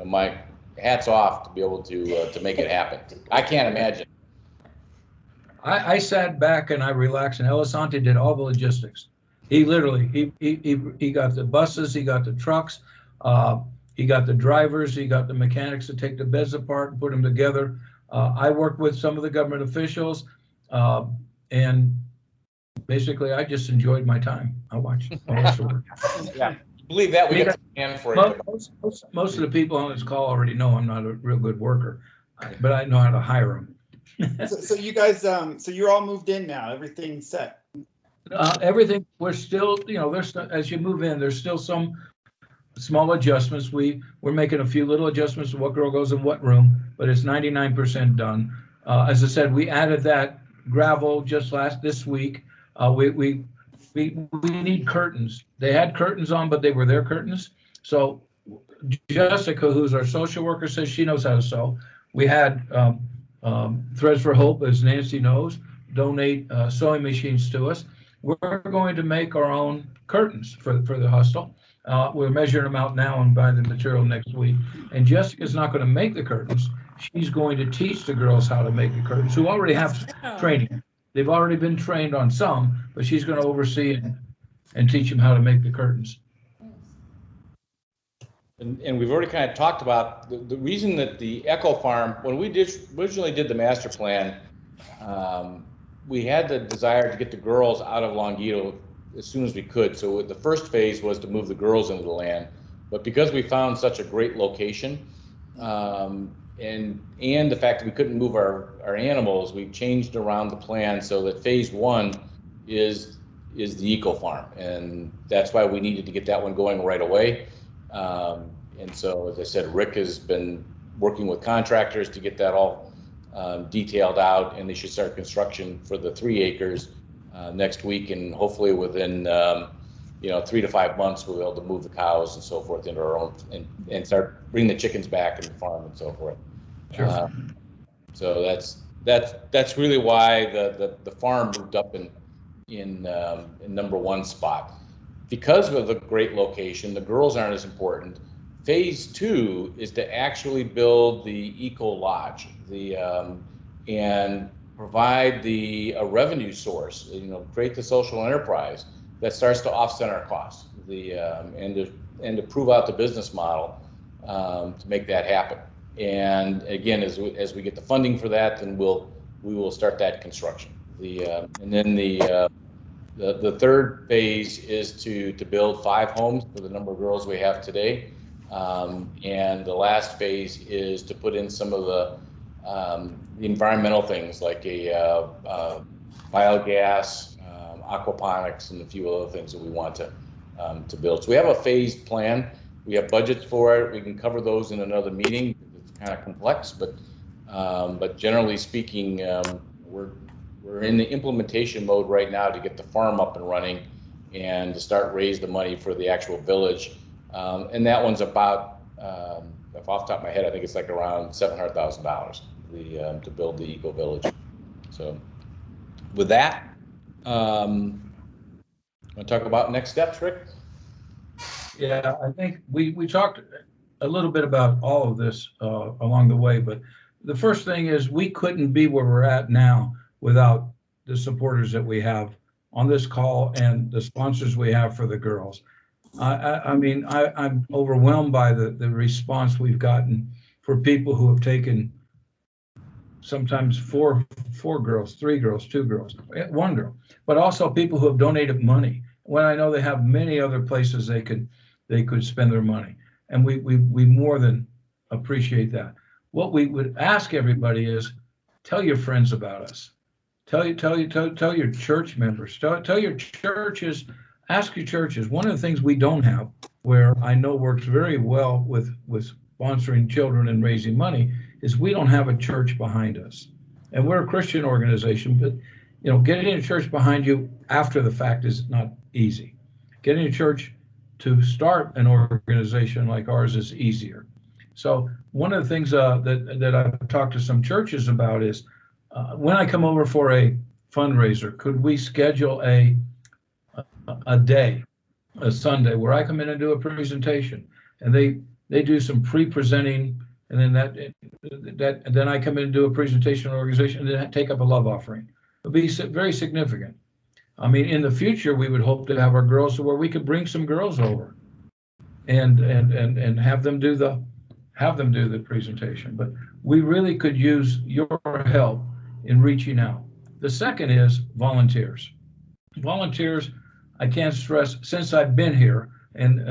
my hats off to be able to make it happen. I can't imagine. I sat back and I relaxed, and El Asante did all the logistics. He literally, he got the buses, he got the trucks, he got the drivers, he got the mechanics to take the beds apart and put them together. I worked with some of the government officials, and basically I just enjoyed my time. I watched the work. Yeah, believe that we got a hand for it. Most of the people on this call already know I'm not a real good worker, but I know how to hire them. So you guys, so you're all moved in now. Everything's set. Everything, we're still, there's, as you move in, there's still some small adjustments. We're making a few little adjustments to what girl goes in what room, but it's 99% done. As I said, we added that gravel just this week. We need curtains. They had curtains on, but they were their curtains. So Jessica, who's our social worker, says she knows how to sew. We had Threads for Hope, as Nancy knows, donate sewing machines to us. We're going to make our own curtains for the hostel. We're measuring them out now and buying the material next week. And Jessica's not going to make the curtains. She's going to teach the girls how to make the curtains, who already have training. They've already been trained on some, but she's going to oversee and teach them how to make the curtains. And we've already kind of talked about the reason that the Eco Farm, when we originally did the master plan, we had the desire to get the girls out of Longuito as soon as we could. So the first phase was to move the girls into the land. But because we found such a great location, and the fact that we couldn't move our animals, we've changed around the plan so that phase 1 is the eco farm, and that's why we needed to get that one going right away. And so, as I said, Rick has been working with contractors to get that all detailed out, and they should start construction for the 3 acres next week, and hopefully within 3 to 5 months we'll be able to move the cows and so forth into our own and start bringing the chickens back in the farm and so forth. Sure. So that's really why the farm moved up in number 1 spot. Because of the great location, the girls aren't as important. Phase 2 is to actually build the eco lodge, and provide a revenue source. Create the social enterprise that starts to offset our costs. And to prove out the business model to make that happen. And again, as we get the funding for that, then we will start that construction. And then the third phase is to build 5 homes for the number of girls we have today. And the last phase is to put in some of the environmental things like a biogas, aquaponics, and a few other things that we want to build. So we have a phased plan. We have budgets for it. We can cover those in another meeting. It's kind of complex, but generally speaking, we're in the implementation mode right now to get the farm up and running and to start raise the money for the actual village. And that one's about, if off the top of my head, I think it's like around $700,000 to build the ecoVillage. So with that, want to talk about next steps, Rick? Yeah, I think we talked a little bit about all of this along the way, but the first thing is we couldn't be where we're at now without the supporters that we have on this call and the sponsors we have for the girls. I mean, I'm overwhelmed by the response we've gotten for people who have taken sometimes four girls, 3 girls, 2 girls, 1 girl, but also people who have donated money when I know they have many other places they could spend their money. And we more than appreciate that. What we would ask everybody is tell your friends about us. Tell your church members, tell your churches, ask your churches. One of the things we don't have, where I know works very well with sponsoring children and raising money, is we don't have a church behind us. And we're a Christian organization, but getting a church behind you after the fact is not easy. Getting a church to start an organization like ours is easier. So one of the things that I've talked to some churches about is when I come over for a fundraiser, could we schedule a day, a Sunday, where I come in and do a presentation, and they do some pre-presenting, and then I come in and do a presentation on organization, and then take up a love offering. It'll be very significant. I mean, in the future, we would hope to have our girls to where we could bring some girls over and have them do the presentation. But we really could use your help in reaching out. The second is volunteers. Volunteers, I can't stress, since I've been here, and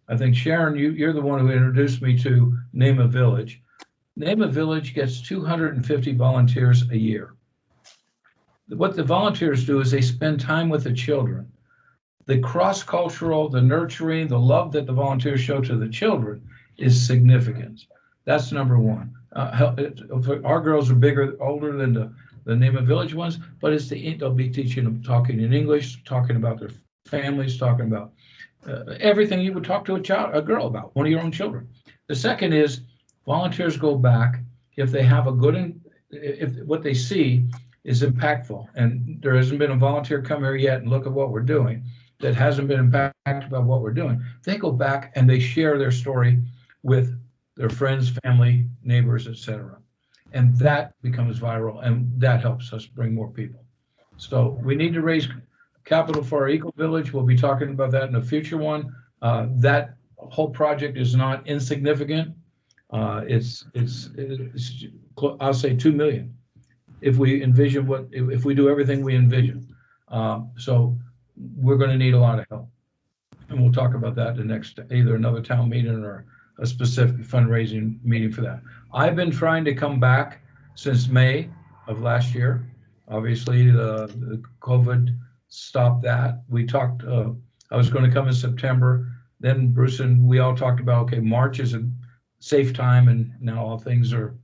I think Sharon, you're the one who introduced me to Name a Village. Name a Village gets 250 volunteers a year. What the volunteers do is they spend time with the children. The cross-cultural, the nurturing, the love that the volunteers show to the children is significant. That's number one. Our girls are older than the Name a Village ones, but they'll be teaching them, talking in English, talking about their families, talking about everything you would talk to a girl about, one of your own children. The second is volunteers go back if they have if what they see is impactful, and there hasn't been a volunteer come here yet and look at what we're doing that hasn't been impacted by what we're doing. They go back and they share their story with their friends, family, neighbors, etc. And that becomes viral, and that helps us bring more people. So we need to raise capital for our ecoVillage. We'll be talking about that in a future one. That whole project is not insignificant. It's I'll say 2 million if we envision if we do everything we envision. So we're going to need a lot of help, and we'll talk about that the next, either another town meeting or a specific fundraising meeting for that. I've been trying to come back since May of last year. Obviously, the COVID stopped that. We talked, I was going to come in September. Then Bruce and we all talked about, okay, March is a safe time, and now all things are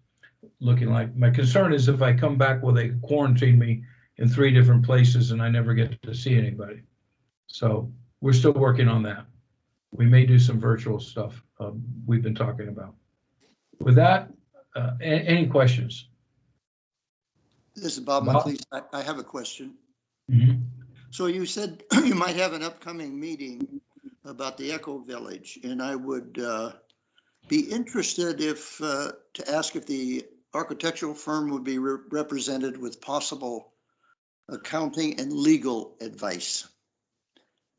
looking like. My concern is if I come back, will they quarantine me in 3 different places and I never get to see anybody? So we're still working on that. We may do some virtual stuff we've been talking about. With that, any questions? This is Bob Bob? McLeese. I have a question. Mhm. So you said you might have an upcoming meeting about the ecoVillage, and I would be interested if to ask if the architectural firm would be represented with possible accounting and legal advice,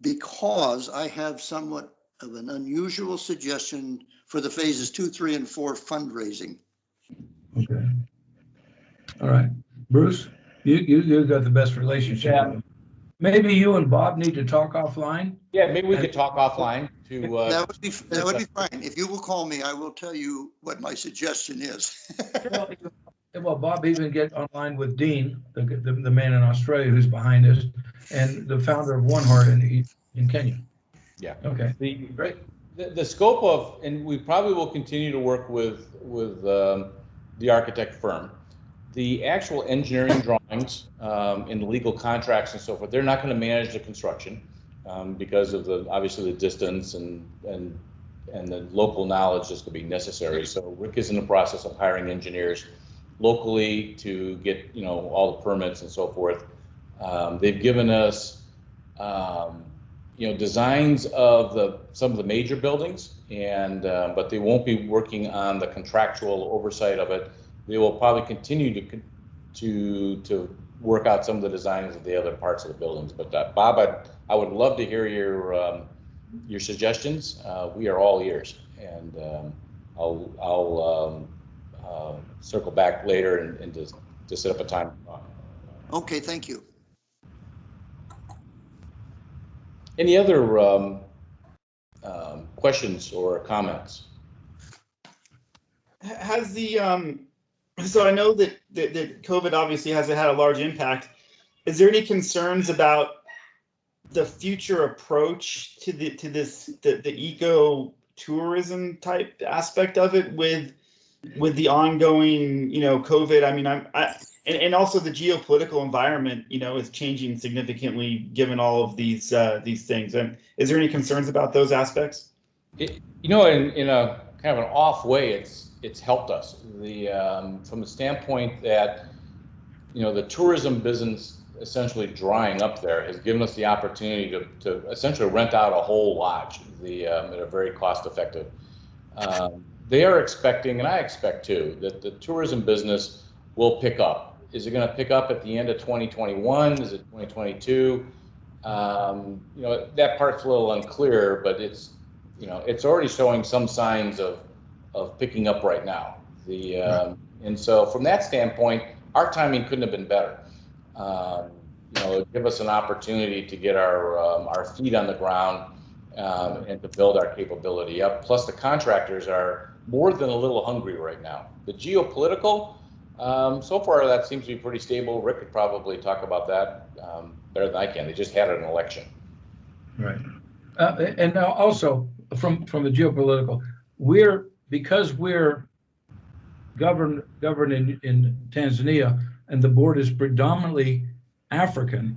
because I have somewhat of an unusual suggestion for the phases 2, 3, and 4 fundraising. Okay. All right. Bruce, you got the best relationship Yeah. with them. Maybe you and Bob need to talk offline. Yeah, maybe we could talk offline to, That would be fine. If you will call me, I will tell you what my suggestion is. Well, Bob even get online with Dean, the man in Australia who's behind this, and the founder of One Heart in Kenya. yeah. Okay, The, great. the scope of, and we probably will continue to work with the architect firm. The actual engineering drawings and the legal contracts and so forth, they're not going to manage the construction because of obviously the distance and the local knowledge that's going to be necessary. So Rick is in the process of hiring engineers locally to get all the permits and so forth. They've given us designs of some of the major buildings, and but they won't be working on the contractual oversight of it. They will probably continue to work out some of the designs of the other parts of the buildings. But Bob, I would love to hear your suggestions. We are all ears, and I'll circle back later and to set up a time. Okay, thank you. Any other questions or comments? Has the so I know that COVID obviously has had a large impact. Is there any concerns about the future approach to the eco tourism type aspect of it with the ongoing COVID? I mean, and also the geopolitical environment is changing significantly given all of these things. And is there any concerns about those aspects? In a kind of an off way, it's helped us. From the standpoint that the tourism business essentially drying up there has given us the opportunity to essentially rent out a whole lodge at a very cost effective. They are expecting, and I expect too, that the tourism business will pick up. Is it going to pick up at the end of 2021? Is it 2022? That part's a little unclear, but it's already showing some signs of picking up right now. And so from that standpoint, our timing couldn't have been better. Give us an opportunity to get our feet on the ground and to build our capability up. Plus, the contractors are more than a little hungry right now. The geopolitical, so far that seems to be pretty stable. Rick could probably talk about that better than I can. They just had an election. Right. And now also from the geopolitical, because we're governed in Tanzania, and the board is predominantly African,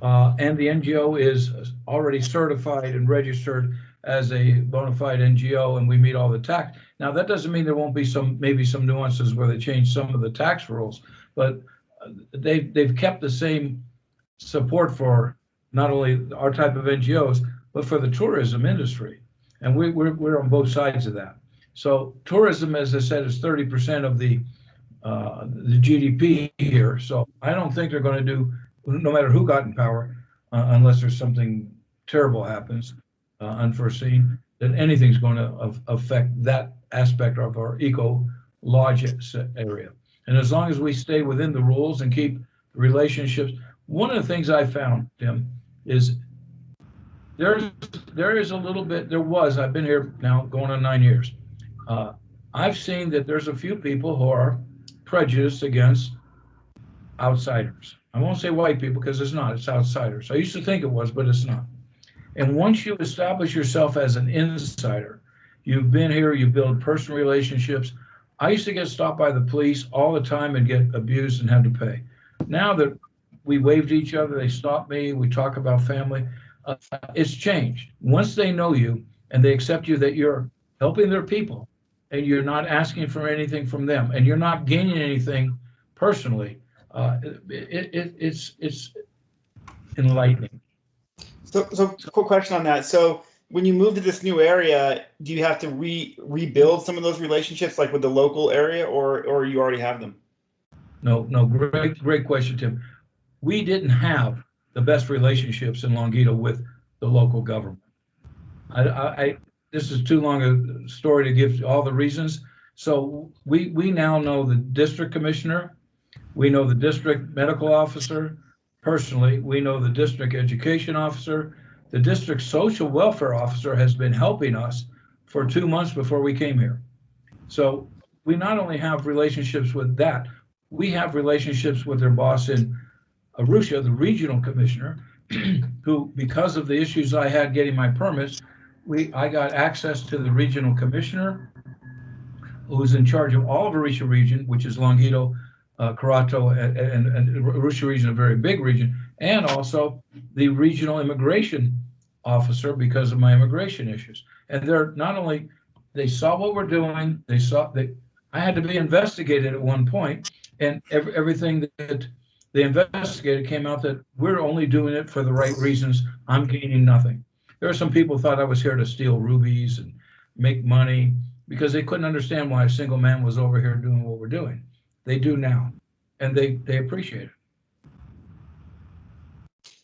and the NGO is already certified and registered as a bona fide NGO, and we meet all the tax. Now, that doesn't mean there won't be maybe some nuances where they change some of the tax rules, but they've kept the same support for not only our type of NGOs, but for the tourism industry. And we're on both sides of that. So tourism, as I said, is 30% of the GDP here. So I don't think they're going to do, no matter who got in power, unless there's something terrible happens, unforeseen, that anything's going to affect that aspect of our eco lodge area. And as long as we stay within the rules and keep relationships, one of the things I found, Tim, is there is a little bit, I've been here now going on 9 years. I've seen that there's a few people who are prejudiced against outsiders. I won't say white people because it's not, it's outsiders. I used to think it was, but it's not. And once you establish yourself as an insider, you've been here, you build personal relationships. I used to get stopped by the police all the time and get abused and had to pay. Now that we waved each other, they stop me, we talk about family, it's changed. Once they know you and they accept you that you're helping their people and you're not asking for anything from them and you're not gaining anything personally, it's enlightening. So quick question on that. So when you move to this new area, do you have to rebuild some of those relationships like with the local area, or you already have them? No, great question, Tim. We didn't have the best relationships in Longito with the local government. This is too long a story to give all the reasons. So we now know the district commissioner, we know the district medical officer personally, we know the district education officer, the district social welfare officer has been helping us for 2 months before we came here. So we not only have relationships with that, we have relationships with their boss in Arusha, the regional commissioner, who, because of the issues I had getting my permits, I got access to the regional commissioner, who's in charge of all of Arusha region, which is Longito, Carato, and Arusha region, a very big region, and also the regional immigration officer because of my immigration issues. And they're not only, they saw what we're doing, they saw that I had to be investigated at one point, and everything that they investigated came out that we're only doing it for the right reasons. I'm gaining nothing. There are some people who thought I was here to steal rubies and make money because they couldn't understand why a single man was over here doing what we're doing. They do now, and they appreciate it.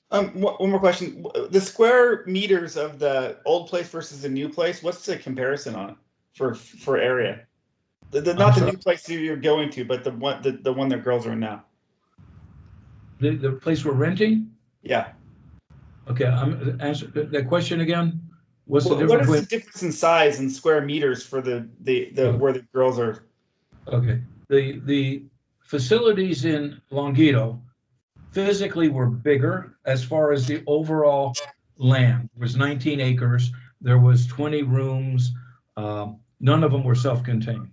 One more question. The square meters of the old place versus the new place, what's the comparison on it for area? Not the new place you're going to, but the one that girls are in now. The place we're renting? Yeah. Okay, I'm answer that question again. What's the What difference? is the difference in size and square meters for the where the girls are? Okay, the facilities in Longito physically were bigger as far as the overall land. It was 19 acres. There was 20 rooms. None of them were self-contained.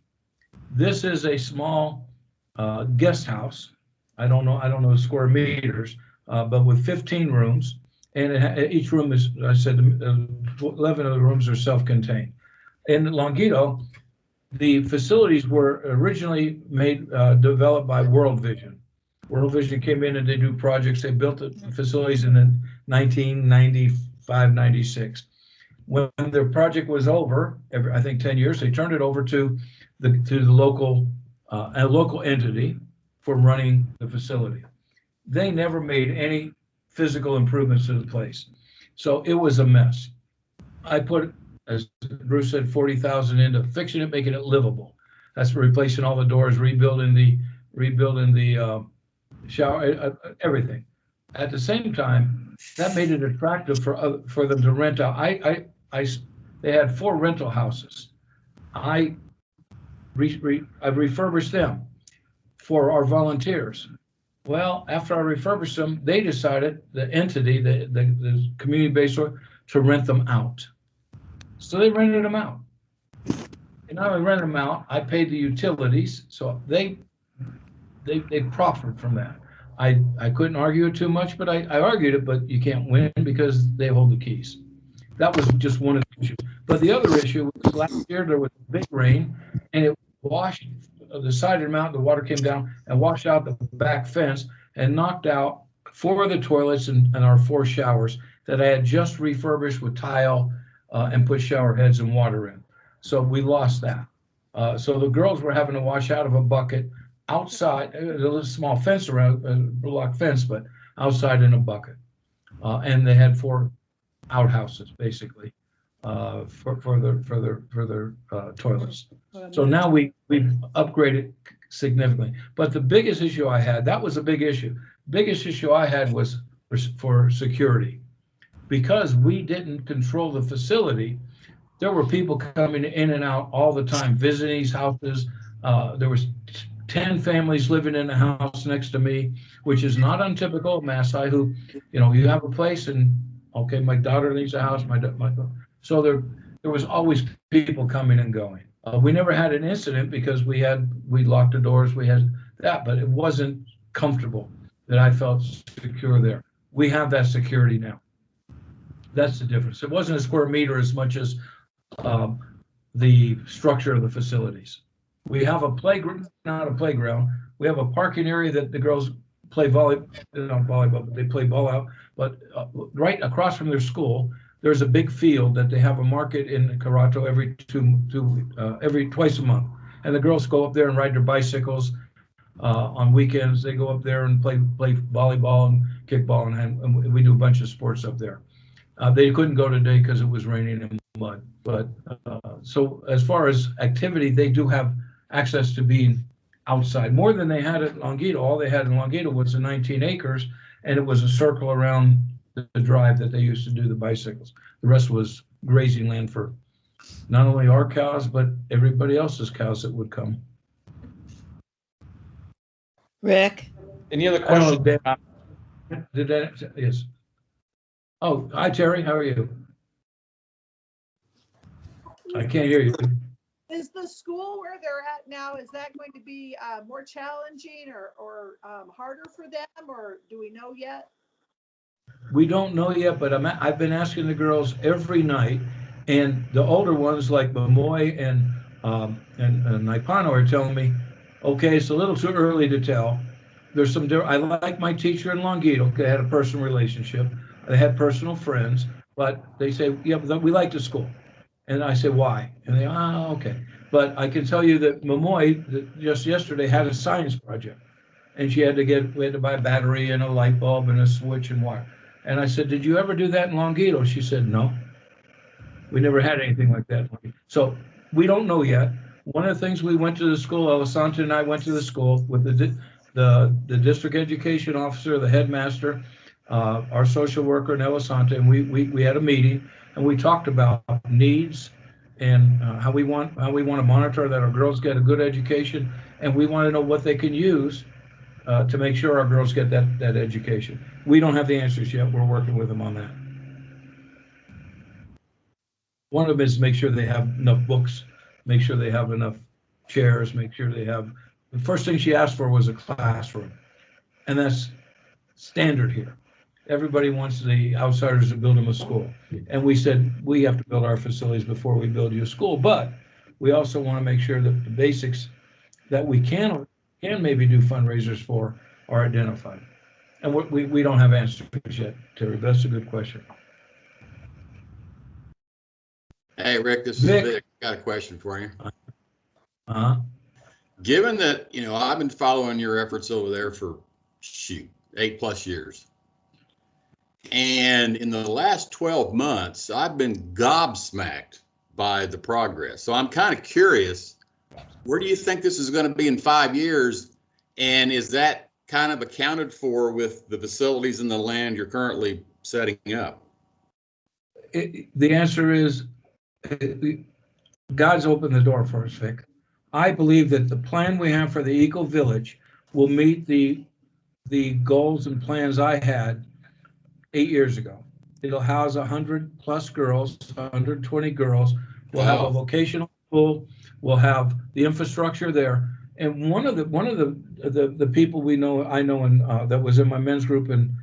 This is a small guest house. I don't know square meters, but with 15 rooms, and each room is, I said, 11 of the rooms are self-contained. In Longito, the facilities were originally developed by World Vision. World Vision came in and they do projects. They built the facilities in 1995, 96. When the project was over, I think 10 years, they turned it over to the local entity for running the facility. They never made any physical improvements to the place. So it was a mess. I put, as Bruce said, 40,000 into fixing it, making it livable. That's replacing all the doors, rebuilding the shower, everything. At the same time, that made it attractive for them to rent out. They had 4 rental houses. I've refurbished them for our volunteers. Well, after I refurbished them, they decided, the entity, the community-based store, to rent them out. So they rented them out. And not only rented them out, I paid the utilities, so they profited from that. I couldn't argue it too much, but I argued it, but you can't win because they hold the keys. That was just one of the issues. But the other issue was last year there was a big rain and it washed the side of the mountain, the water came down and washed out the back fence and knocked out 4 of the toilets and our 4 showers that I had just refurbished with tile and put shower heads and water in. So we lost that. So the girls were having to wash out of a bucket outside, a little small fence around, a block fence, but outside in a bucket. And they had 4 outhouses basically for their toilets. So now we've upgraded significantly. But the biggest issue I had, that was a big issue. Biggest issue I had was for security. Because we didn't control the facility, there were people coming in and out all the time, visiting these houses. There was 10 families living in the house next to me, which is not untypical of Maasai, who, you have a place and, okay, my daughter needs a house, so there was always people coming and going. We never had an incident because we locked the doors, we had that, but it wasn't comfortable that I felt secure there. We have that security now. That's the difference. It wasn't a square meter as much as the structure of the facilities. We have a playground, not a playground. We have a parking area that the girls play volleyball, but they play ball out. But right across from their school, there's a big field that they have a market in Karato every twice a month. And the girls go up there and ride their bicycles. On weekends, they go up there and play volleyball and kickball, and we do a bunch of sports up there. They couldn't go today because it was raining and mud. But so as far as activity, they do have access to being outside more than they had at Longito. All they had in Longito was the 19 acres, and it was a circle around the drive that they used to do the bicycles. The rest was grazing land for not only our cows, but everybody else's cows that would come. Rick? Any other I don't questions? know, did that, yes. Oh, hi, Terry, how are you? I can't hear you. Is the school where they're at now, is that going to be more challenging or harder for them, or do we know yet? We don't know yet, but I've been asking the girls every night, and the older ones like Momoy and Naipano are telling me, okay, it's a little too early to tell. There's some I like my teacher in Longito. Okay, I had a personal relationship. They had personal friends, but they say, yeah, we like the school. And I say, why? And they, okay. But I can tell you that Momoy just yesterday had a science project, and we had to buy a battery and a light bulb and a switch and wire. And I said, did you ever do that in Longito? She said, no. We never had anything like that. So we don't know yet. One of the things we went to the school, Elisanta and I went to the school with the district education officer, the headmaster, our social worker, and Elisanta, and we had a meeting, and we talked about needs and how we want to monitor that our girls get a good education, and we want to know what they can use to make sure our girls get that education. We don't have the answers yet. We're working with them on that. One of them is make sure they have enough books, make sure they have enough chairs, make sure they have. The first thing she asked for was a classroom, and that's standard here. Everybody wants the outsiders to build them a school, and we said we have to build our facilities before we build you a school, but we also want to make sure that the basics that we can maybe do fundraisers for are identified. And we don't have answers yet, Terry, but that's a good question. Hey, Rick, this is Vic. Got a question for you. Given that, I've been following your efforts over there for 8+ years. And in the last 12 months, I've been gobsmacked by the progress. So I'm kind of curious, where do you think this is going to be in 5 years? And is that kind of accounted for with the facilities and the land you're currently setting up? The answer is God's opened the door for us, Vic. I believe that the plan we have for the ecoVillage will meet the goals and plans I had 8 years ago. It'll house 100+ girls, 120 girls. We'll have a vocational school. We'll have the infrastructure there. And one of the people I know that was in my men's group in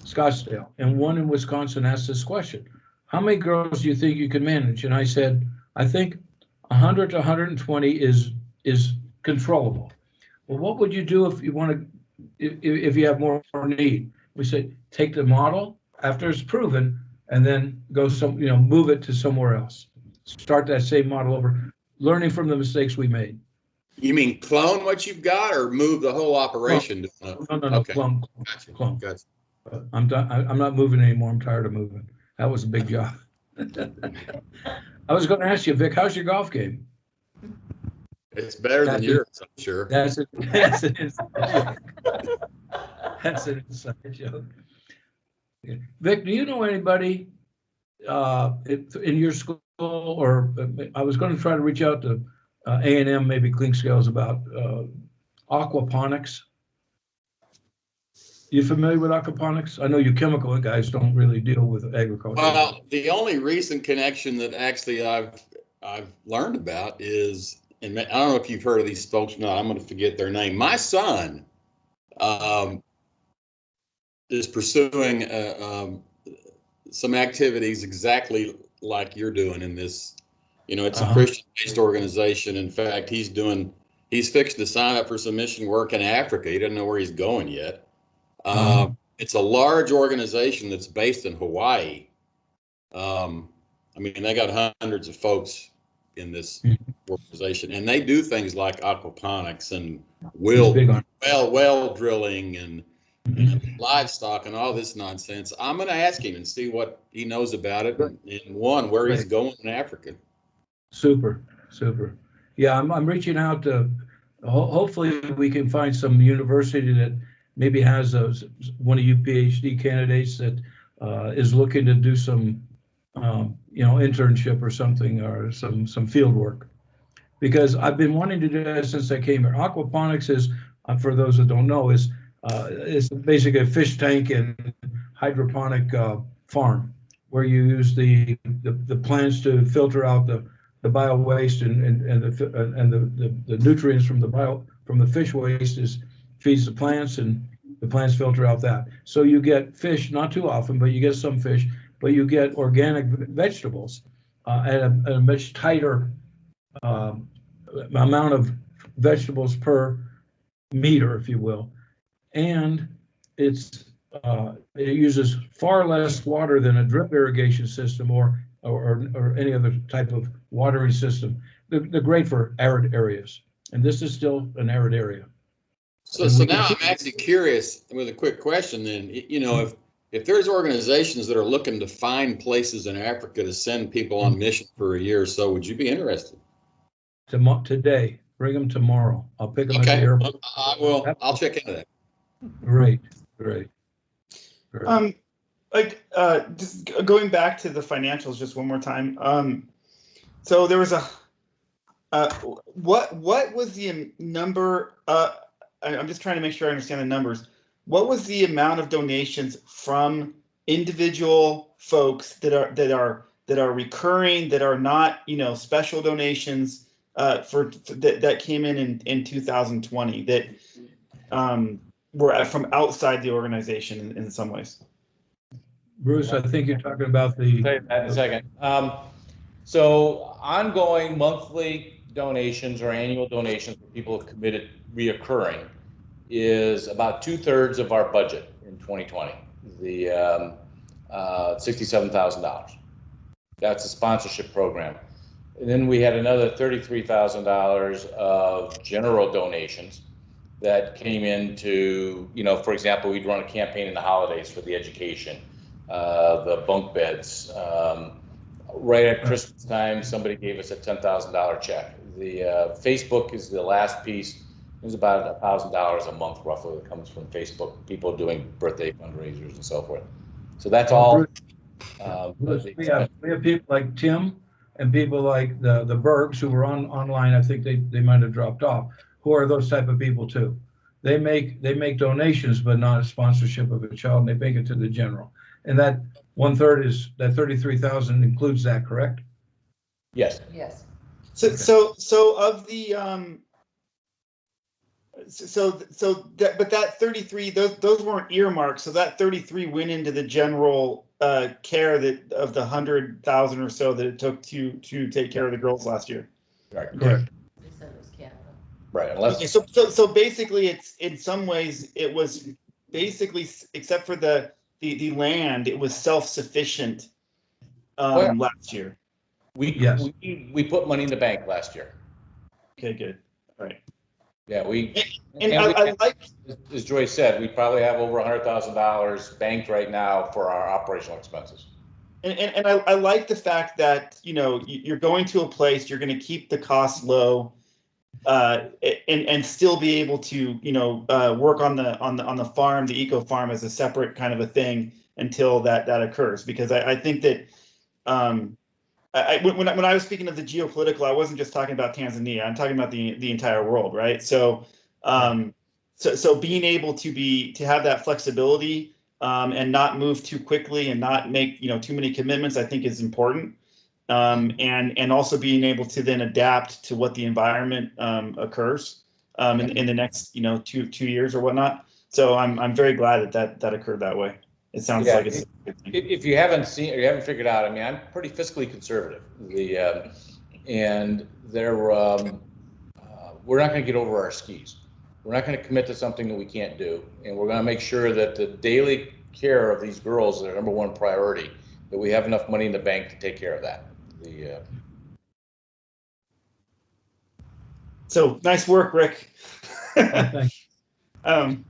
Scottsdale, and one in Wisconsin asked this question: how many girls do you think you can manage? And I said, I think 100 to 120 is controllable. Well, what would you do if you have more need? We said, take the model after it's proven, and then go move it to somewhere else. Start that same model over, learning from the mistakes we made. You mean clone what you've got, or move the whole operation? No, okay. Clone. Gotcha. I'm done. I'm not moving anymore. I'm tired of moving. That was a big job. I was going to ask you, Vic, how's your golf game? It's better than yours, I'm sure. That's an inside joke. That's an inside joke. Vic, do you know anybody in your school, or I was going to try to reach out to A&M, maybe Clink Scales, about aquaponics. You familiar with aquaponics? I know you chemical guys don't really deal with agriculture. Well, the only recent connection that actually I've learned about is, and I don't know if you've heard of these folks or not. I'm going to forget their name. My son is pursuing some activities exactly like you're doing in this. You know, it's a Christian-based organization. In fact, he's fixed to sign up for some mission work in Africa. He doesn't know where he's going yet. It's a large organization that's based in Hawaii. I mean, they got hundreds of folks in this organization, and they do things like aquaponics and well drilling and livestock and all this nonsense. I'm going to ask him and see what he knows about it, and where he's going in Africa. Super. Yeah, I'm reaching out to. Hopefully, we can find some university that maybe has one of you PhD candidates that is looking to do some, internship or something, or some field work. Because I've been wanting to do that since I came here. Aquaponics is, for those that don't know, is basically a fish tank and hydroponic farm where you use the plants to filter out the bio waste and the nutrients from the fish waste feeds the plants, and the plants filter out that. So you get fish, not too often, but you get some fish, but you get organic vegetables at a much tighter amount of vegetables per meter, if you will. And it uses far less water than a drip irrigation system or any other type of watering system. They're great for arid areas, and this is still an arid area. So now I'm actually curious with a quick question then. If there's organizations that are looking to find places in Africa to send people on mission for a year or so, would you be interested? Today, bring them tomorrow. I'll pick them at the airport. I will. I'll check into that. Great. Just going back to the financials just one more time. So there was what was the number? I'm just trying to make sure I understand the numbers. What was the amount of donations from individual folks that are recurring, that are not, special donations that came in 2020 that were from outside the organization in some ways? Bruce, I think you're talking about the. I'll tell you that in a second. So ongoing monthly donations or annual donations that people have committed reoccurring is about 2/3 of our budget in 2020, the $67,000. That's a sponsorship program. And then we had another $33,000 of general donations that came into, for example, we'd run a campaign in the holidays for the education, the bunk beds. Right at Christmas time, somebody gave us a $10,000 check. The Facebook is the last piece. There's about $1,000 a month roughly that comes from Facebook, people doing birthday fundraisers and so forth. So that's all. We have people like Tim and people like the Bergs who were online. I think they might have dropped off. Who are those type of people too? They make donations, but not a sponsorship of a child, and they make it to the general. And that 1/3 is that 33,000 includes that, correct? Yes. Yes. So of the but that 33, those weren't earmarked. So that 33 went into the general care that of the 100,000 or so that it took to take care of the girls last year. Right. Correct. They said it was capital. Right. Unless. Okay, so basically, it's in some ways it was basically, except for the land, it was self-sufficient last year. We put money in the bank last year. Okay, good. All right. Yeah, I like, as Joyce said, we probably have over $100,000 banked right now for our operational expenses. and I like the fact that you're going to a place, you're going to keep the costs low, and still be able to work on the farm, the eco farm, as a separate kind of a thing until that occurs. Because I think that when I was speaking of the geopolitical, I wasn't just talking about Tanzania. I'm talking about the entire world, right? So, so being able to have that flexibility and not move too quickly and not make too many commitments, I think is important. And also being able to then adapt to what the environment occurs in the next 2 years or whatnot. So I'm very glad that occurred that way. It sounds like it's a good thing. If you haven't seen or you haven't figured out, I mean, I'm pretty fiscally conservative. And we're not going to get over our skis. We're not going to commit to something that we can't do, and we're going to make sure that the daily care of these girls is our number one priority. That we have enough money in the bank to take care of that. So nice work, Rick. Thank you.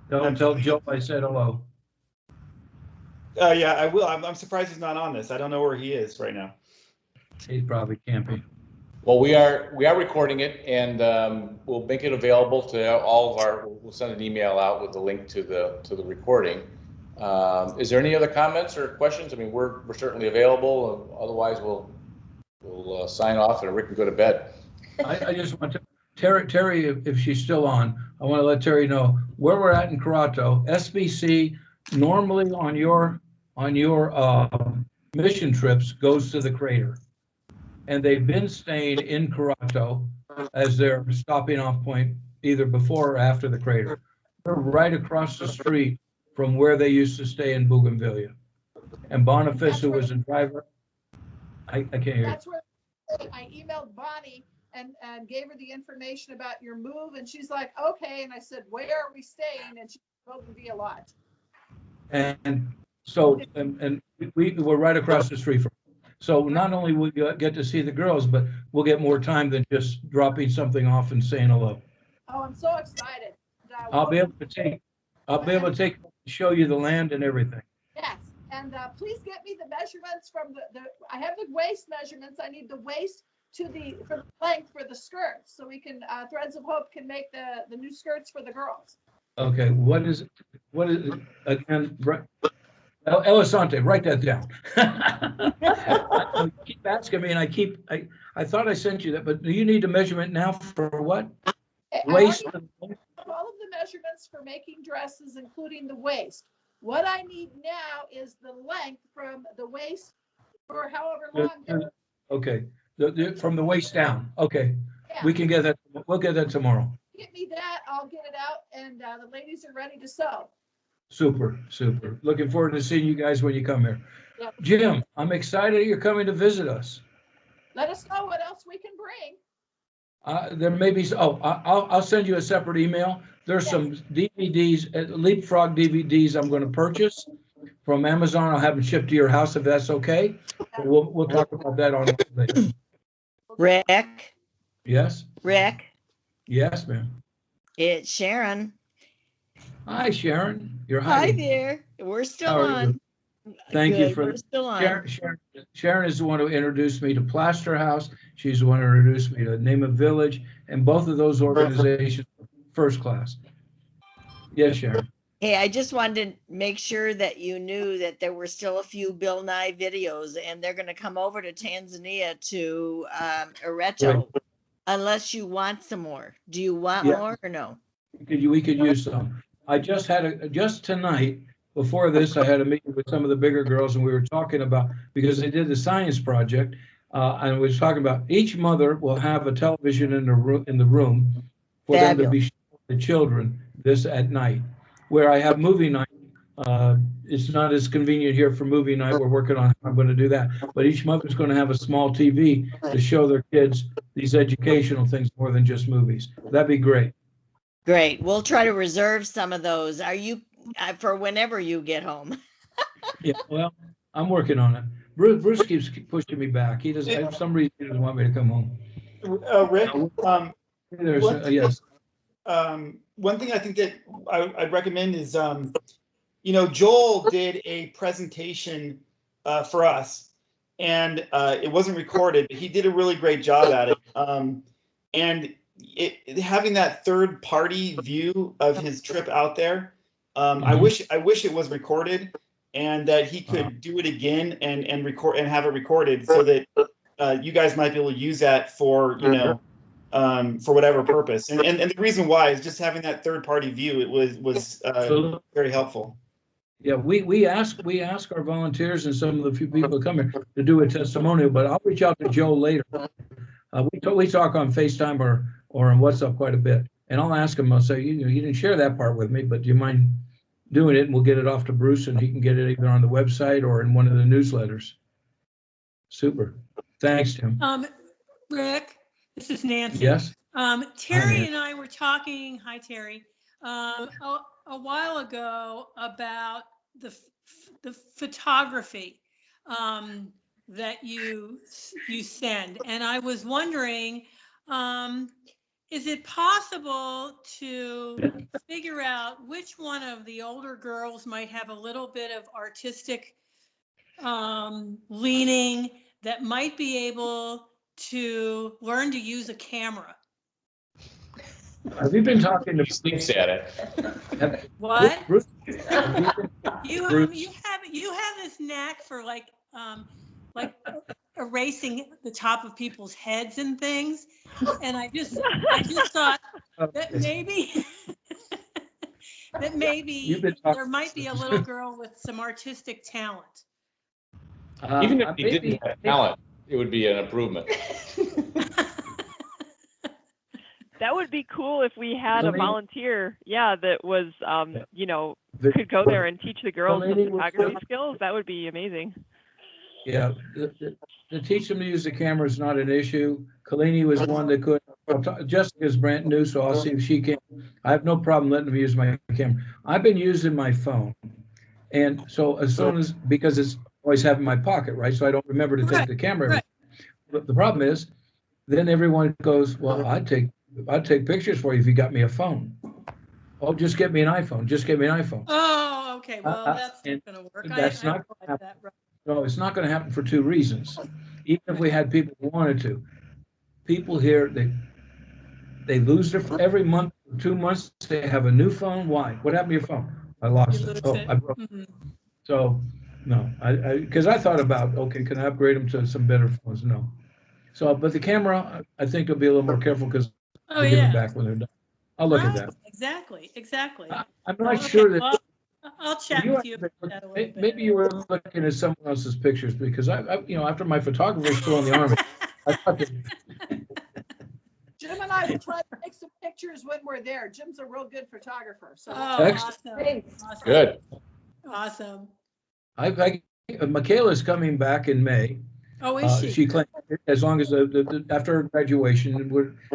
Don't tell Joe I said hello. Yeah, I will. I'm surprised he's not on this. I don't know where he is right now. He's probably camping. Well, we are recording it, and we'll make it available to all of our. We'll send an email out with the link to the recording. Is there any other comments or questions? I mean, we're certainly available. Otherwise, we'll sign off, and Rick can go to bed. I just want to Terry, if she's still on, I want to let Terry know where we're at in Karato. SBC normally on your mission trips goes to the crater, and they've been staying in Karato as their stopping off point either before or after the crater. We're right across the street from where they used to stay in Bougainvillea. And Boniface, who was a driver, I can't hear. That's where I emailed Bonnie and gave her the information about your move, and she's like, okay. And I said, where are we staying? And she told me a lot. And so, and we were right across the street from. So not only will we get to see the girls, but we'll get more time than just dropping something off and saying hello. Oh, I'm so excited. I'll be able to take, show you the land and everything. Yes, and please get me the measurements from I have the waist measurements. I need the waist for the length for the skirts, so we can Threads of Hope can make the new skirts for the girls. Okay, what is it again? Elisante, write that down. You keep asking me, and I thought I sent you that, but do you need a measurement now for what? Waist. All of the measurements for making dresses, including the waist. What I need now is the length from the waist for however long. Okay, from the waist down. Okay, yeah. We can get that. We'll get that tomorrow. Get me that. I'll get it out, and the ladies are ready to sew. Super, super. Looking forward to seeing you guys when you come here. Yep. Jim, I'm excited you're coming to visit us. Let us know what else we can bring. There may be. I'll send you a separate email. There's some DVDs, Leapfrog DVDs I'm going to purchase from Amazon. I'll have them shipped to your house if that's okay. We'll talk about that on later. Rick. Yes. Rick. Yes, ma'am. It's Sharon. Hi, Sharon. You're Hi there. We're still on. Thank Good. you for We're still on. Sharon is the one who introduced me to Plaster House. She's the one who introduced me to Name a Village, and both of those organizations are first class. Yes, Sharon. Hey, I just wanted to make sure that you knew that there were still a few Bill Nye videos, and they're going to come over to Tanzania to Ereto, Right. Unless you want some more. Do you want more or no? We could use some. I just had just tonight. Before this, I had a meeting with some of the bigger girls, and we were talking about, because they did the science project, and we were talking about each mother will have a television in the room for them to be showing the children this at night. Where I have movie night, it's not as convenient here for movie night. We're working on how I'm going to do that. But each mother's going to have a small TV to show their kids these educational things more than just movies. That'd be great. Great. We'll try to reserve some of those. Are you for whenever you get home? Yeah, well, I'm working on it. Bruce keeps pushing me back. He doesn't, for some reason, he doesn't want me to come home. Rick, yes. One thing I think that I'd recommend is, Joel did a presentation for us, and it wasn't recorded, but he did a really great job at it. And having that third party view of his trip out there, I wish it was recorded, and that he could do it again and record and have it recorded so that you guys might be able to use that for, you know, for whatever purpose. And the reason why is just having that third party view. It was very helpful. Yeah, we ask our volunteers and some of the few people that come here to do a testimonial, but I'll reach out to Joe later. We talk on FaceTime or on WhatsApp quite a bit, and I'll ask him. I'll say, you didn't share that part with me, but do you mind doing it? And we'll get it off to Bruce, and he can get it either on the website or in one of the newsletters. Super. Thanks, Tim. Rick, this is Nancy. Yes. Terry Nancy. and I were talking. Hi, Terry. A while ago about the photography that you send, and I was wondering, is it possible to figure out which one of the older girls might have a little bit of artistic leaning that might be able to learn to use a camera? Have you been talking to Sleeps at it. What? Bruce? You have this knack for like erasing the top of people's heads and things, and I just thought that maybe there might be a little girl with some artistic talent. Even if he didn't have talent, it would be an improvement. That would be cool if we had a volunteer, that was, you know, could go there and teach the girls the photography skills. That would be amazing. Yeah, to teach them to use the camera is not an issue. Kalini was one that could. Jessica's brand new, so I'll see if she can. I have no problem letting them use my camera. I've been using my phone, and so as soon as, because it's always have in my pocket, right? So I don't remember to take the camera. Right. But the problem is, then everyone goes, well, I'd take pictures for you if you got me a phone. Oh, just get me an iPhone. Just get me an iPhone. Oh, okay. Well, that's not going to work. That's not I gonna that, right. No, it's not going to happen for two reasons. Even if we had people who wanted to, people here, they lose their every month, 2 months, they have a new phone. Why? What happened to your phone? I lost You it. lose Oh, it. I broke it. Mhm. So no, because I thought about, okay, can I upgrade them to some better phones? No. So, but the camera, I think I'll be a little more careful because Oh, we give them yeah. back when they're done. I'll look at that. Exactly. I'm not Okay, sure that. well, I'll chat with you about that a little bit. Maybe you were looking at someone else's pictures because I after my photographer was still in the Army, I thought that, Jim and I will try to take some pictures when we're there. Jim's a real good photographer, so. Oh, Excellent. awesome. Good. Awesome. Michaela's coming back in May. Oh, is she? She claims as long as after her graduation,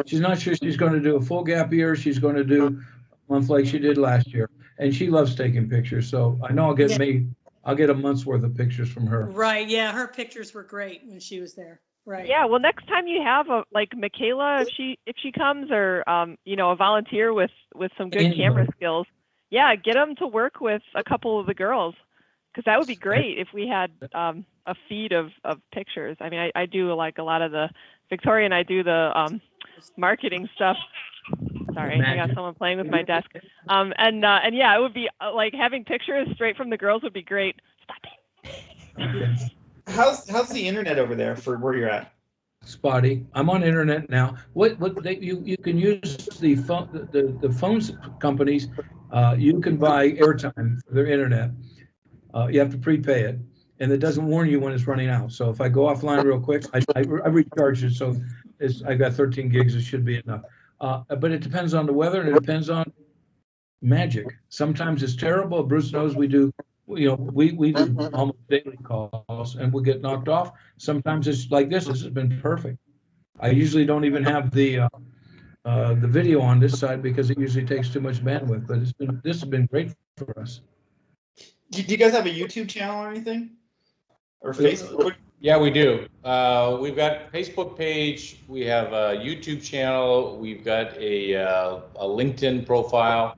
she's not sure she's going to do a full gap year. She's going to do a month like she did last year, and she loves taking pictures. So I know I'll get a month's worth of pictures from her. Right. Yeah, her pictures were great when she was there. Right. Yeah. Well, next time you have like Michaela, if she comes, or you know, a volunteer with some good camera skills, get them to work with a couple of the girls, because that would be great if we had a feed of pictures. I mean, I do like a lot of the Victoria and I do the marketing stuff. Sorry, I got someone playing with my desk. And it would be like having pictures straight from the girls would be great. Stop it. How's the internet over there for where you're at? Spotty. I'm on internet now. You can use the phone, the phones companies. You can buy airtime for their internet. You have to prepay it, and it doesn't warn you when it's running out. So if I go offline real quick, I recharge it. So I've got 13 gigs. It should be enough. But it depends on the weather, and it depends on magic. Sometimes it's terrible. Bruce knows we do. We do almost daily calls, and we'll get knocked off. Sometimes it's like this. This has been perfect. I usually don't even have the video on this side because it usually takes too much bandwidth. But this has been great for us. Do you guys have a YouTube channel or anything? Or Facebook? Yeah, we do. We've got a Facebook page. We have a YouTube channel. We've got a LinkedIn profile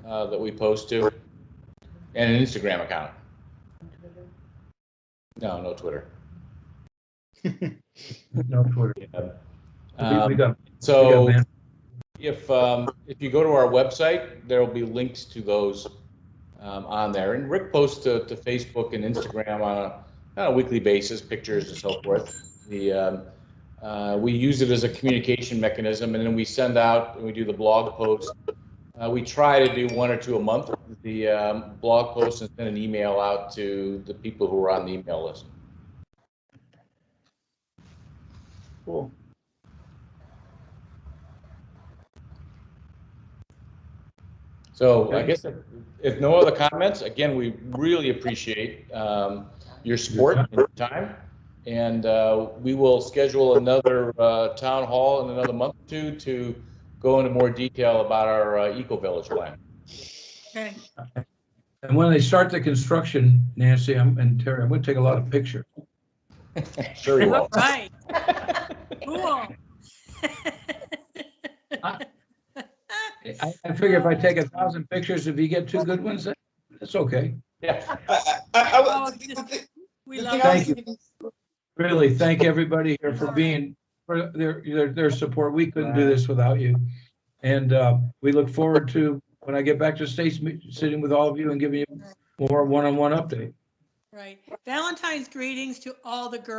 that we post to, and an Instagram account. No Twitter. No Twitter. Yeah. If you go to our website, there will be links to those on there. And Rick posts to Facebook and Instagram on a weekly basis, pictures and so forth. We use it as a communication mechanism, and then we send out and we do the blog post. We try to do 1 or 2 a month, the blog post, and send an email out to the people who are on the email list. Cool. So I guess if no other comments, again, we really appreciate your support and your time. And we will schedule another town hall in another month or two to go into more detail about our ecoVillage plan. Okay. And when they start the construction, Nancy and Terry, I'm going to take a lot of pictures. Sure you will. Right. Cool. I figure if I take 1,000 pictures, if you get 2 good ones, that's okay. Yeah. We love Thank it. you. Really, thank everybody here for being, for their support. We couldn't do this without you. And we look forward to, when I get back to States, sitting with all of you and giving you more one-on-one update. Right. Valentine's greetings to all the girls.